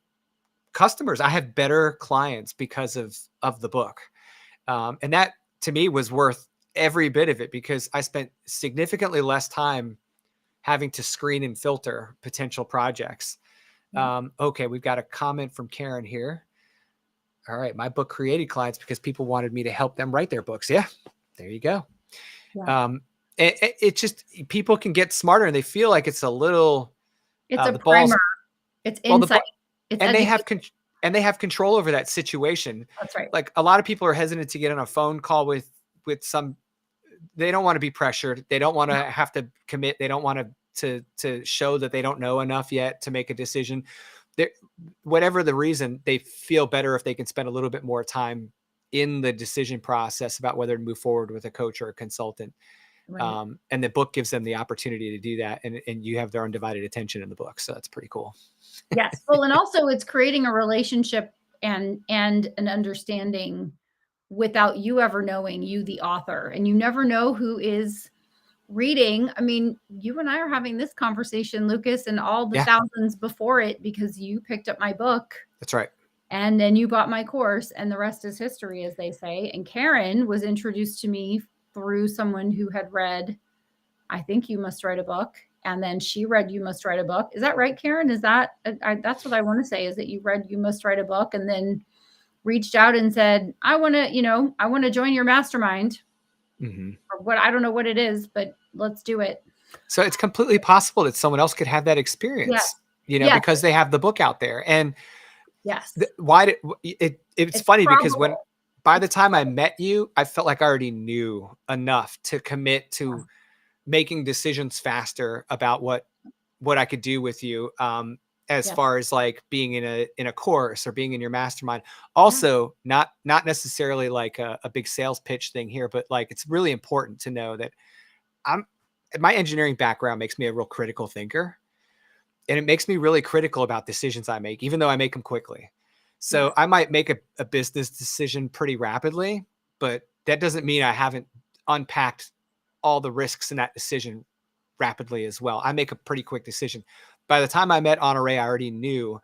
customers. I have better clients because of the book. And that to me was worth every bit of it, because I spent significantly less time having to screen and filter potential projects. Okay, we've got a comment from Karen here. All right, my book created clients because people wanted me to help them write their books. Yeah, there you go. Yeah. It just, people can get smarter, and they feel like it's a little, it's a primer. It's insight. It's and they have control over that situation. That's right. Like a lot of people are hesitant to get on a phone call with some. They don't want to be pressured. They don't want to have to commit. They don't want to show that they don't know enough yet to make a decision. Whatever the reason, they feel better if they can spend a little bit more time in the decision process about whether to move forward with a coach or a consultant. Right. And the book gives them the opportunity to do that. And you have their undivided attention in the book. So that's pretty cool. Yes. Well, and also it's creating a relationship and an understanding without you ever knowing, you, the author, and you never know who is reading. I mean, you and I are having this conversation, Lucas, and all the thousands before it, because you picked up my book. That's right. And then you bought my course, and the rest is history, as they say. And Karen was introduced to me through someone who had read, I think, You Must Write a Book. And then she read You Must Write a Book. Is that right, Karen? Is that, that's what I want to say, is that you read You Must Write a Book and then reached out and said, I want to join your mastermind. Or what, I don't know what it is, but let's do it. So it's completely possible that someone else could have that experience, because they have the book out there. And it's funny probable. Because by the time I met you, I felt like I already knew enough to commit to making decisions faster about what I could do with you. As far as like being in a course or being in your mastermind. Also, not necessarily like a big sales pitch thing here, but like, it's really important to know that my engineering background makes me a real critical thinker, and it makes me really critical about decisions I make, even though I make them quickly. So I might make a business decision pretty rapidly, but that doesn't mean I haven't unpacked all the risks in that decision rapidly as well. I make a pretty quick decision. By the time I met Honore, I already knew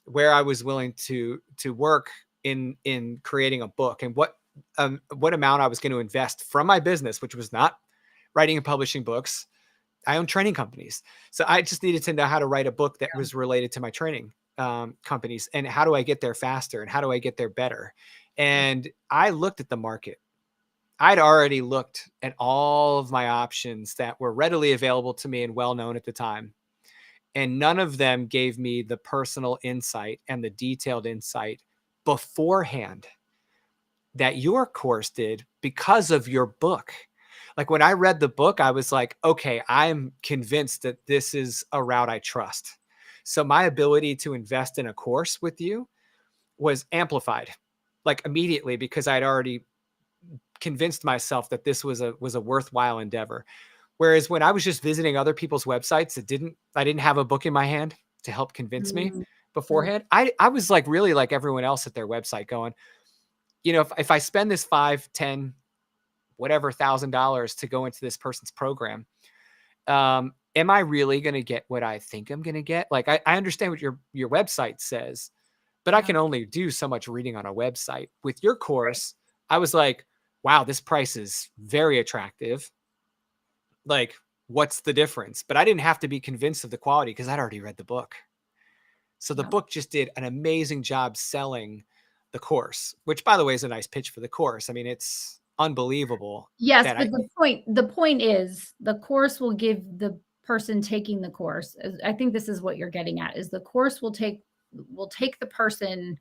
where I was willing to work in creating a book, and what amount I was going to invest from my business, which was not writing and publishing books. I own training companies. So I just needed to know how to write a book that was related to my training companies, and how do I get there faster, and how do I get there better? And I looked at the market. I'd already looked at all of my options that were readily available to me and well-known at the time. And none of them gave me the personal insight and the detailed insight beforehand that your course did because of your book. Like when I read the book, I was like, okay, I'm convinced that this is a route I trust. So my ability to invest in a course with you was amplified like immediately because I'd already convinced myself that this was a worthwhile endeavor. Whereas when I was just visiting other people's websites I didn't have a book in my hand to help convince me beforehand. I was like really like everyone else at their website going, if I spend this 5, 10, whatever $1,000 to go into this person's program, am I really going to get what I think I'm going to get? Like, I understand what your website says, but I can only do so much reading on a website. With your course, I was like, wow, this price is very attractive. Like, what's the difference? But I didn't have to be convinced of the quality because I'd already read the book. So the book just did an amazing job selling the course, which by the way is a nice pitch for the course. I mean, it's unbelievable. Yes, but the point is the course will give the person taking the course. I think this is what you're getting at, is the course will take the person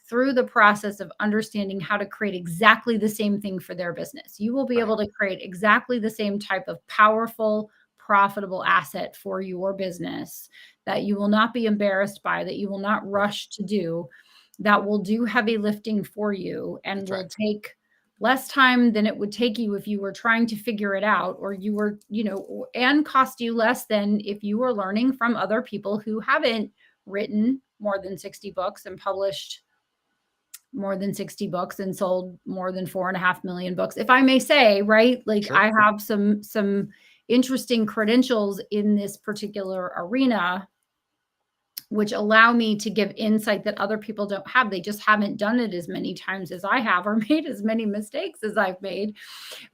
through the process of understanding how to create exactly the same thing for their business. You will be able to create exactly the same type of powerful, profitable asset for your business that you will not be embarrassed by, that you will not rush to do, that will do heavy lifting for you and will take less time than it would take you if you were trying to figure it out, or you were, and cost you less than if you were learning from other people who haven't written more than 60 books and published more than 60 books and sold more than 4.5 million books, if I may say, right? Like I have some interesting credentials in this particular arena, which allow me to give insight that other people don't have. They just haven't done it as many times as I have, or made as many mistakes as I've made,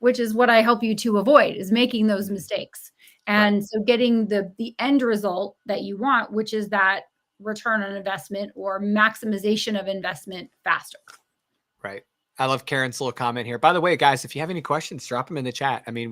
which is what I help you to avoid, is making those mistakes. And so getting the end result that you want, which is that return on investment or maximization of investment faster. Right. I love Karen's little comment here. By the way, guys, if you have any questions, drop them in the chat. I mean,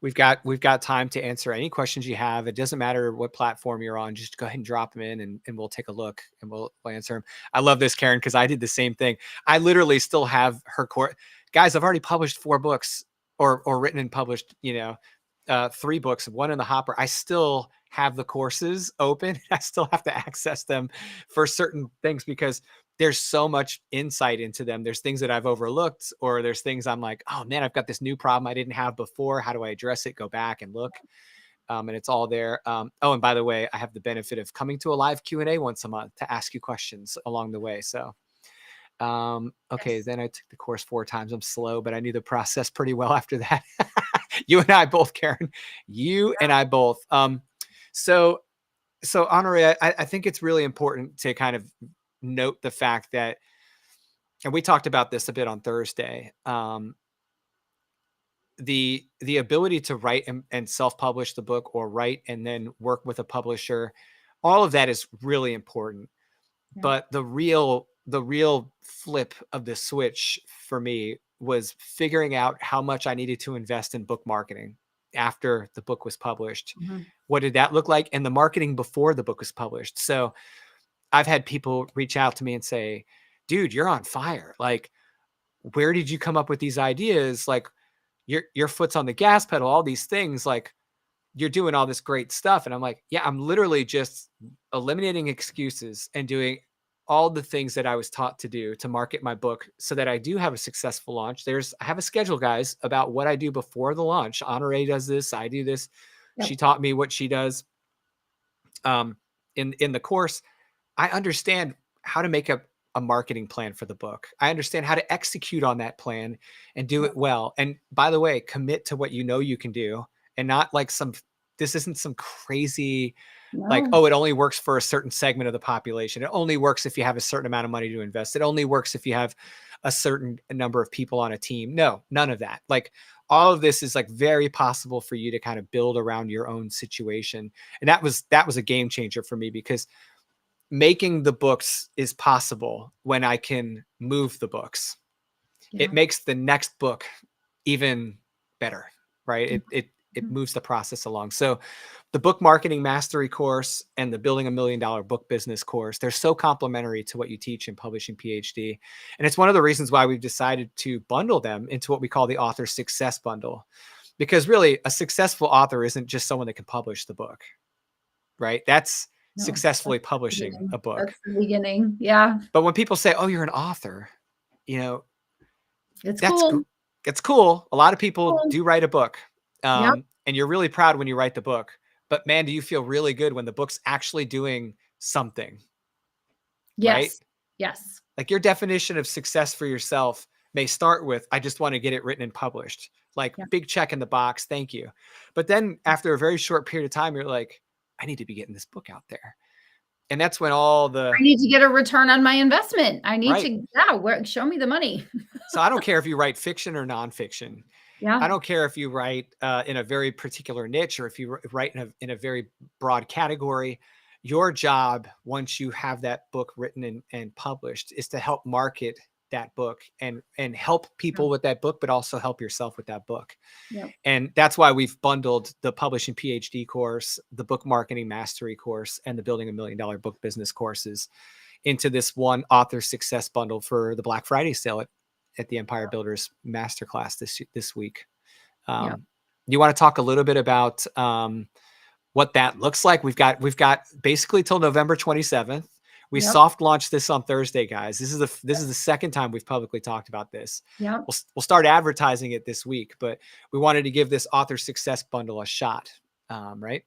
we've got time to answer any questions you have. It doesn't matter what platform you're on. Just go ahead and drop them in and we'll take a look and we'll answer them. I love this, Karen, because I did the same thing. I literally still have her course. Guys, I've already published 4 books or written and published, 3 books, 1 in the hopper. I still have the courses open. I still have to access them for certain things because there's so much insight into them. There's things that I've overlooked, or there's things I'm like, oh man, I've got this new problem I didn't have before. How do I address it? Go back and look. And it's all there. Oh, and by the way, I have the benefit of coming to a live Q&A once a month to ask you questions along the way. So, okay. Then I took the course 4 times. I'm slow, but I knew the process pretty well after that. You and I both, Karen, you and I both. So Honoré, I think it's really important to kind of note the fact that, and we talked about this a bit on Thursday, the ability to write and self-publish the book, or write and then work with a publisher, all of that is really important. But the real flip of the switch for me was figuring out how much I needed to invest in book marketing after the book was published. What did that look like? And the marketing before the book was published. So I've had people reach out to me and say, dude, you're on fire. Like, where did you come up with these ideas? Like, your foot's on the gas pedal, all these things, like you're doing all this great stuff. And I'm like, yeah, I'm literally just eliminating excuses and doing all the things that I was taught to do to market my book so that I do have a successful launch. I have a schedule, guys, about what I do before the launch. Honoré does this. I do this. She taught me what she does. In the course, I understand how to make a marketing plan for the book. I understand how to execute on that plan and do it well. And by the way, commit to what you can do, and not like this isn't some crazy, like, oh, it only works for a certain segment of the population. It only works if you have a certain amount of money to invest. It only works if you have a certain number of people on a team. No, none of that. Like, all of this is like very possible for you to kind of build around your own situation. And that was a game changer for me, because making the books is possible when I can move the books. It makes the next book even better, right? It moves the process along. So the book marketing mastery course and the building $1 million book business course, they're so complementary to what you teach in Publishing PhD. And it's one of the reasons why we've decided to bundle them into what we call the author success bundle. Because really a successful author isn't just someone that can publish the book, right? That's successfully publishing a book. That's the beginning. Yeah. But when people say, oh, you're an author, you know, it's that's cool. It's cool. A lot of people Cool. do write a book. Yep. And you're really proud when you write the book. But man, do you feel really good when the book's actually doing something? Yes. Right? Yes. Like your definition of success for yourself may start with, I just want to get it written and published. Like big check in the box. Thank you. But then after a very short period of time, you're like, I need to be getting this book out there. And that's when I need to get a return on my investment. I need to, show me the money. So I don't care if you write fiction or nonfiction. Yeah. I don't care if you write in a very particular niche or if you write in a very broad category. Your job, once you have that book written and published, is to help market that book and help people with that book, but also help yourself with that book. Yep. And that's why we've bundled the Publishing PhD course, the Book Marketing Mastery course, and the Building $1 Million Book Business courses into this one author success bundle for the Black Friday sale at the Empire Builders MasterClass this week. You want to talk a little bit about what that looks like? We've got basically till November 27th. We soft launched this on Thursday, guys. This is the second time we've publicly talked about this. Yeah. We'll start advertising it this week, but we wanted to give this author success bundle a shot, right?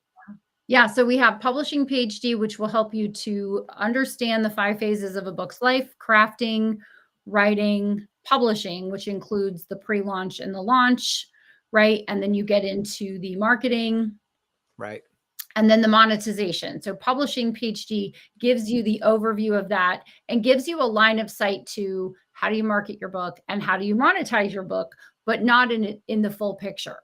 Yeah. So we have Publishing PhD, which will help you to understand the 5 phases of a book's life: crafting, writing, publishing, which includes the pre-launch and the launch, right? And then you get into the marketing. Right. And then the monetization. So Publishing PhD gives you the overview of that and gives you a line of sight to how do you market your book and how do you monetize your book, but not in the full picture.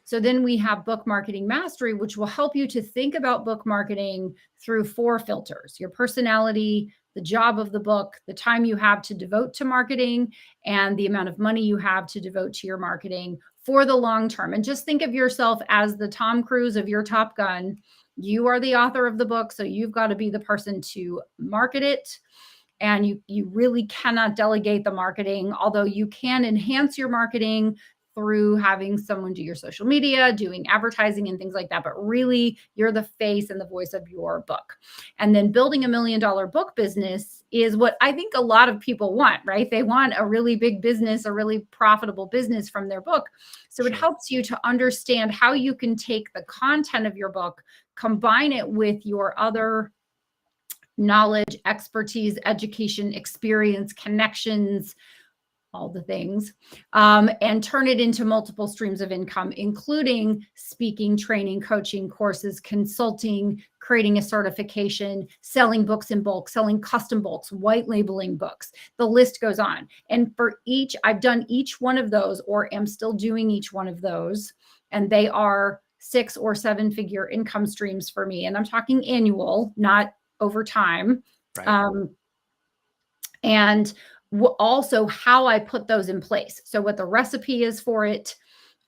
So then we have Book Marketing Mastery, which will help you to think about book marketing through 4 filters: your personality, the job of the book, the time you have to devote to marketing, and the amount of money you have to devote to your marketing for the long term. And just think of yourself as the Tom Cruise of your Top Gun. You are the author of the book, so you've got to be the person to market it. And you really cannot delegate the marketing, although you can enhance your marketing through having someone do your social media, doing advertising and things like that. But really, you're the face and the voice of your book. And then building $1 million book business is what I think a lot of people want, right? They want a really big business, a really profitable business from their book. So it helps you to understand how you can take the content of your book, combine it with your other knowledge, expertise, education, experience, connections, all the things, and turn it into multiple streams of income, including speaking, training, coaching, courses, consulting, creating a certification, selling books in bulk, selling custom books, white labeling books. The list goes on. And for each, I've done each one of those, or am still doing each one of those. And they are 6 or 7 figure income streams for me. And I'm talking annual, not over time. Right. And also how I put those in place. So what the recipe is for it,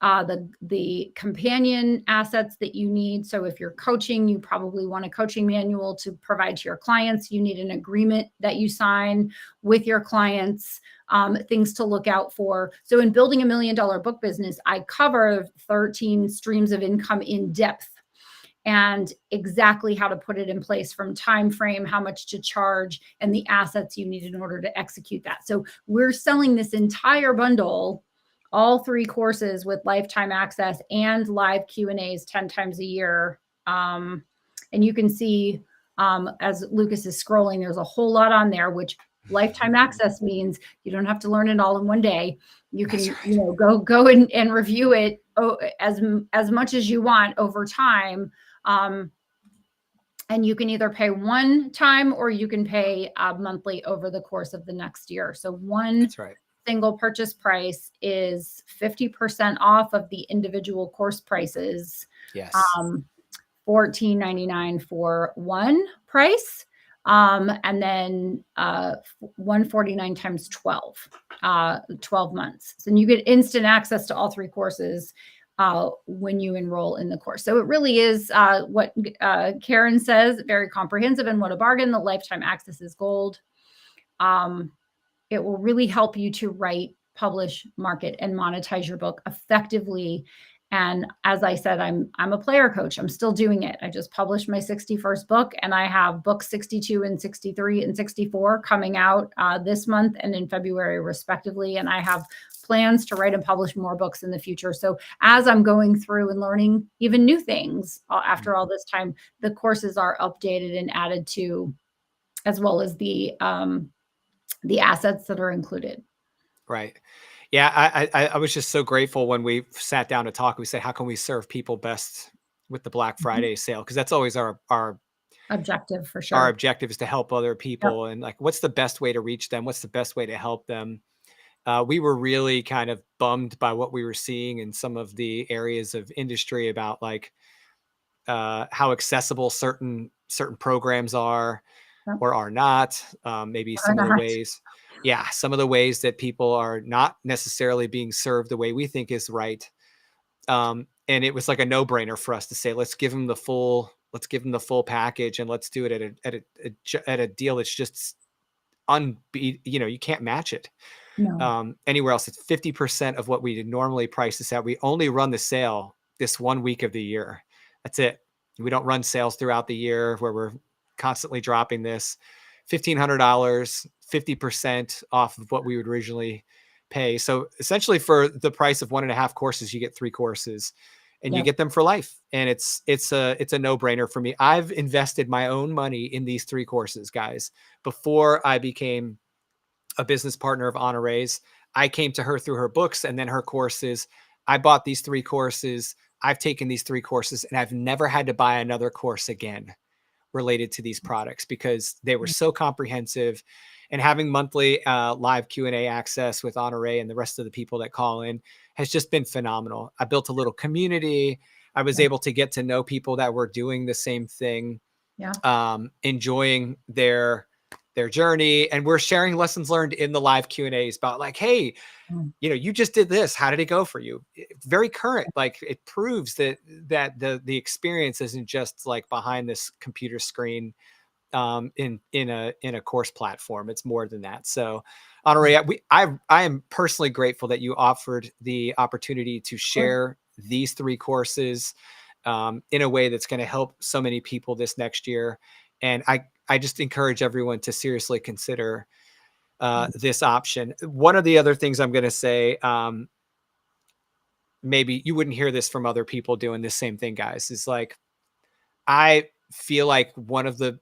the companion assets that you need. So if you're coaching, you probably want a coaching manual to provide to your clients. You need an agreement that you sign with your clients, things to look out for. So in building $1 million book business, I cover 13 streams of income in depth, and exactly how to put it in place, from time frame, how much to charge, and the assets you need in order to execute that. So we're selling this entire bundle, all 3 courses with lifetime access and live Q&As 10 times a year. And you can see, as Lucas is scrolling, there's a whole lot on there, which lifetime access means you don't have to learn it all in one day. You can, go and review it as much as you want over time. And you can either pay one time or you can pay monthly over the course of the next year. So one single purchase price is 50% off of the individual course prices. Yes. $14.99 for one price. And then $149 times 12 months. So you get instant access to all 3 courses when you enroll in the course. So it really is what Karen says, very comprehensive, and what a bargain. The lifetime access is gold. It will really help you to write, publish, market, and monetize your book effectively And as I said, I'm a player coach. I'm still doing it. I just published my 61st book, and I have books 62 and 63 and 64 coming out this month and in February, respectively. And I have plans to write and publish more books in the future. So as I'm going through and learning even new things after all this time, the courses are updated and added to, as well as the assets that are included. Right. Yeah. I was just so grateful when we sat down to talk. We said, how can we serve people best with the Black Friday sale? Because that's always our objective, for sure. Our objective is to help other people. Yep. And like, what's the best way to reach them? What's the best way to help them? We were really kind of bummed by what we were seeing in some of the areas of industry about like how accessible certain programs are Yep. or are not. Maybe some of the ways, some of the ways that people are not necessarily being served the way we think is right. And it was like a no-brainer for us to say, let's give them the full package, and let's do it at a deal that's just you can't match it. No. Anywhere else. It's 50% of what we normally price this at. We only run the sale this 1 week of the year. That's it. We don't run sales throughout the year where we're constantly dropping this. $1,500, 50% off of what we would originally pay. So essentially for the price of 1.5 courses, you get 3 courses and you get them for life. And it's a no-brainer for me. I've invested my own money in these 3 courses, guys. Before I became a business partner of Honoree's, I came to her through her books and then her courses. I bought these 3 courses. I've taken these 3 courses, and I've never had to buy another course again related to these products because they were so comprehensive. And having monthly live Q&A access with Honoree and the rest of the people that call in has just been phenomenal. I built a little community. I was able to get to know people that were doing the same thing, enjoying their journey. And we're sharing lessons learned in the live Q&As about like, hey, you just did this. How did it go for you? Very current. Like it proves that the experience isn't just like behind this computer screen in a course platform. It's more than that. So Honoree, I am personally grateful that you offered the opportunity to share these 3 courses in a way that's going to help so many people this next year. And I just encourage everyone to seriously consider this option. One of the other things I'm going to say, maybe you wouldn't hear this from other people doing the same thing, guys, is like, I feel like one of the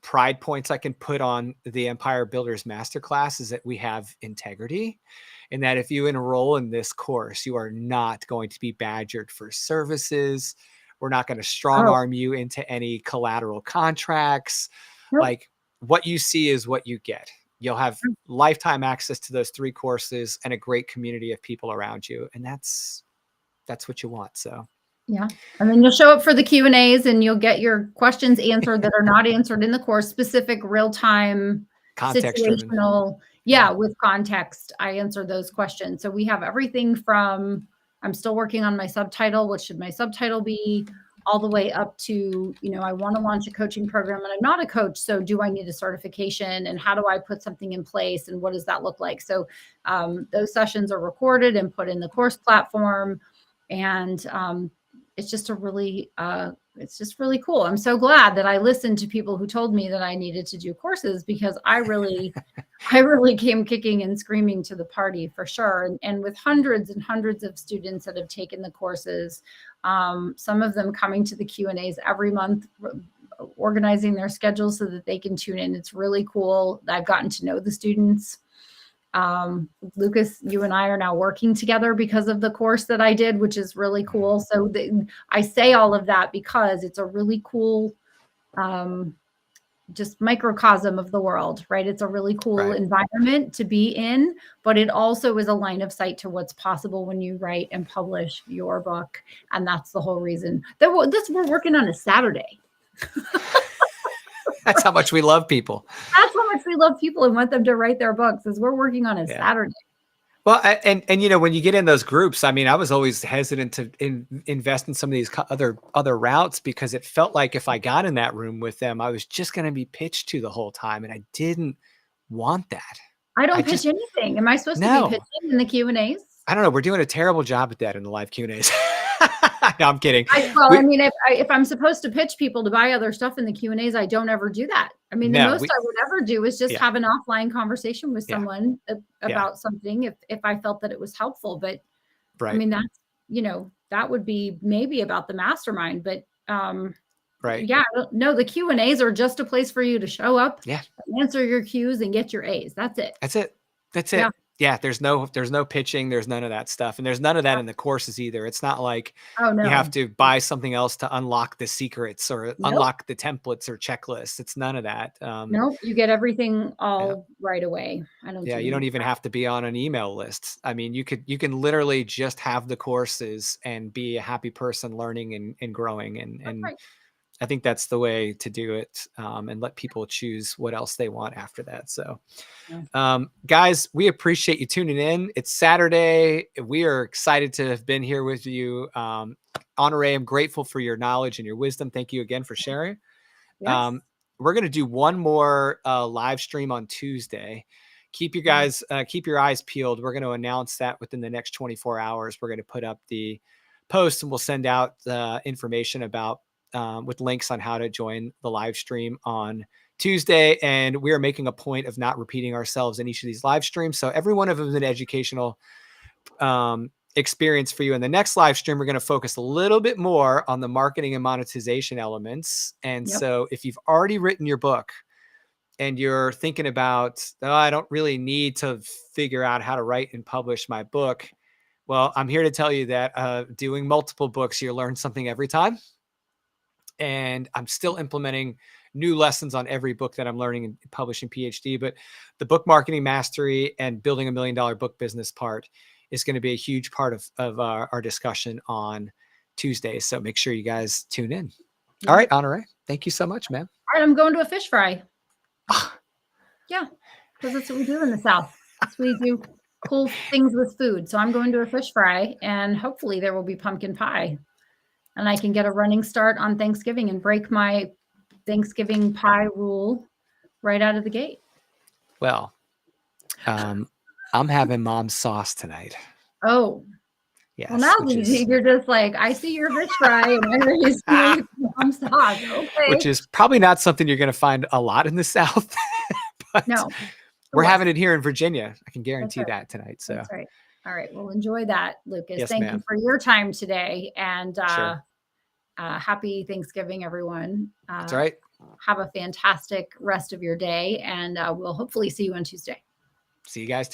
pride points I can put on the Empire Builders Masterclass is that we have integrity, and that if you enroll in this course, you are not going to be badgered for services. We're not going to strong arm you into any collateral contracts. Like what you see is what you get. You'll have lifetime access to those 3 courses and a great community of people around you. And that's what you want. So yeah. And then you'll show up for the Q&As and you'll get your questions answered that are not answered in the course, specific real-time situational. With context, I answer those questions. So we have everything from, I'm still working on my subtitle. What should my subtitle be? All the way up to, I want to launch a coaching program and I'm not a coach. So do I need a certification, and how do I put something in place, and what does that look like? So those sessions are recorded and put in the course platform. And it's just really cool. I'm so glad that I listened to people who told me that I needed to do courses, because I really came kicking and screaming to the party, for sure. And with hundreds and hundreds of students that have taken the courses, some of them coming to the Q&As every month, organizing their schedules so that they can tune in. It's really cool. I've gotten to know the students. Lucas, you and I are now working together because of the course that I did, which is really cool. So I say all of that because it's a really cool, just microcosm of the world, right? It's a really cool environment to be in, but it also is a line of sight to what's possible when you write and publish your book. And that's the whole reason that we're working on a Saturday. That's how much we love people. That's how much we love people and want them to write their books, is we're working on a Saturday. Well, and when you get in those groups, I mean, I was always hesitant to invest in some of these other routes, because it felt like if I got in that room with them, I was just going to be pitched to the whole time, and I didn't want that. I don't pitch anything. Am I supposed to be pitching in the Q&As? I don't know. We're doing a terrible job at that in the live Q&As. No, I'm kidding. I mean, if I'm supposed to pitch people to buy other stuff in the Q&As, I don't ever do that. I mean, the most I would ever do is just have an offline conversation with someone about something if I felt that it was helpful. But I mean, that's, that would be maybe about the mastermind, but yeah, no, the Q&As are just a place for you to show up, answer your Qs and get your A's. That's it. That's it. Yeah. There's no pitching. There's none of that stuff. And there's none of that in the courses either. It's not like you have to buy something else to unlock the secrets or unlock the templates or checklists. It's none of that. Nope. You get everything all right away. You don't even have to be on an email list. I mean, you can literally just have the courses and be a happy person learning and growing. And I think that's the way to do it, and let people choose what else they want after that. So, guys, we appreciate you tuning in. It's Saturday. We are excited to have been here with you. Honore, I'm grateful for your knowledge and your wisdom. Thank you again for sharing. Yes. We're going to do one more live stream on Tuesday. Keep your eyes peeled. We're going to announce that within the next 24 hours. We're going to put up the post and we'll send out information about with links on how to join the live stream on Tuesday. And we are making a point of not repeating ourselves in each of these live streams. So every one of them is an educational experience for you. In the next live stream, we're going to focus a little bit more on the marketing and monetization elements. And so if you've already written your book and you're thinking about, I don't really need to figure out how to write and publish my book. Well, I'm here to tell you that doing multiple books, you learn something every time. And I'm still implementing new lessons on every book that I'm learning and publishing PhD. But the book marketing mastery and building $1 million book business part is going to be a huge part of our discussion on Tuesday. So make sure you guys tune in. All right, Honore, thank you so much, man. All right, I'm going to a fish fry. Yeah, because that's what we do in the South. We do cool things with food. So I'm going to a fish fry, and hopefully there will be pumpkin pie. And I can get a running start on Thanksgiving and break my Thanksgiving pie rule right out of the gate. Well, I'm having mom's sauce tonight. Oh. Yes. Well, now you're just like, I see your fish fry and I know you mom's sauce. Okay. Which is probably not something you're going to find a lot in the South. But no. We're having it here in Virginia. I can guarantee that tonight. So that's right. All right. Well, enjoy that, Lucas. Yes, Thank you for your time today. And happy Thanksgiving, everyone. That's right. Have a fantastic rest of your day. And we'll hopefully see you on Tuesday. See you guys.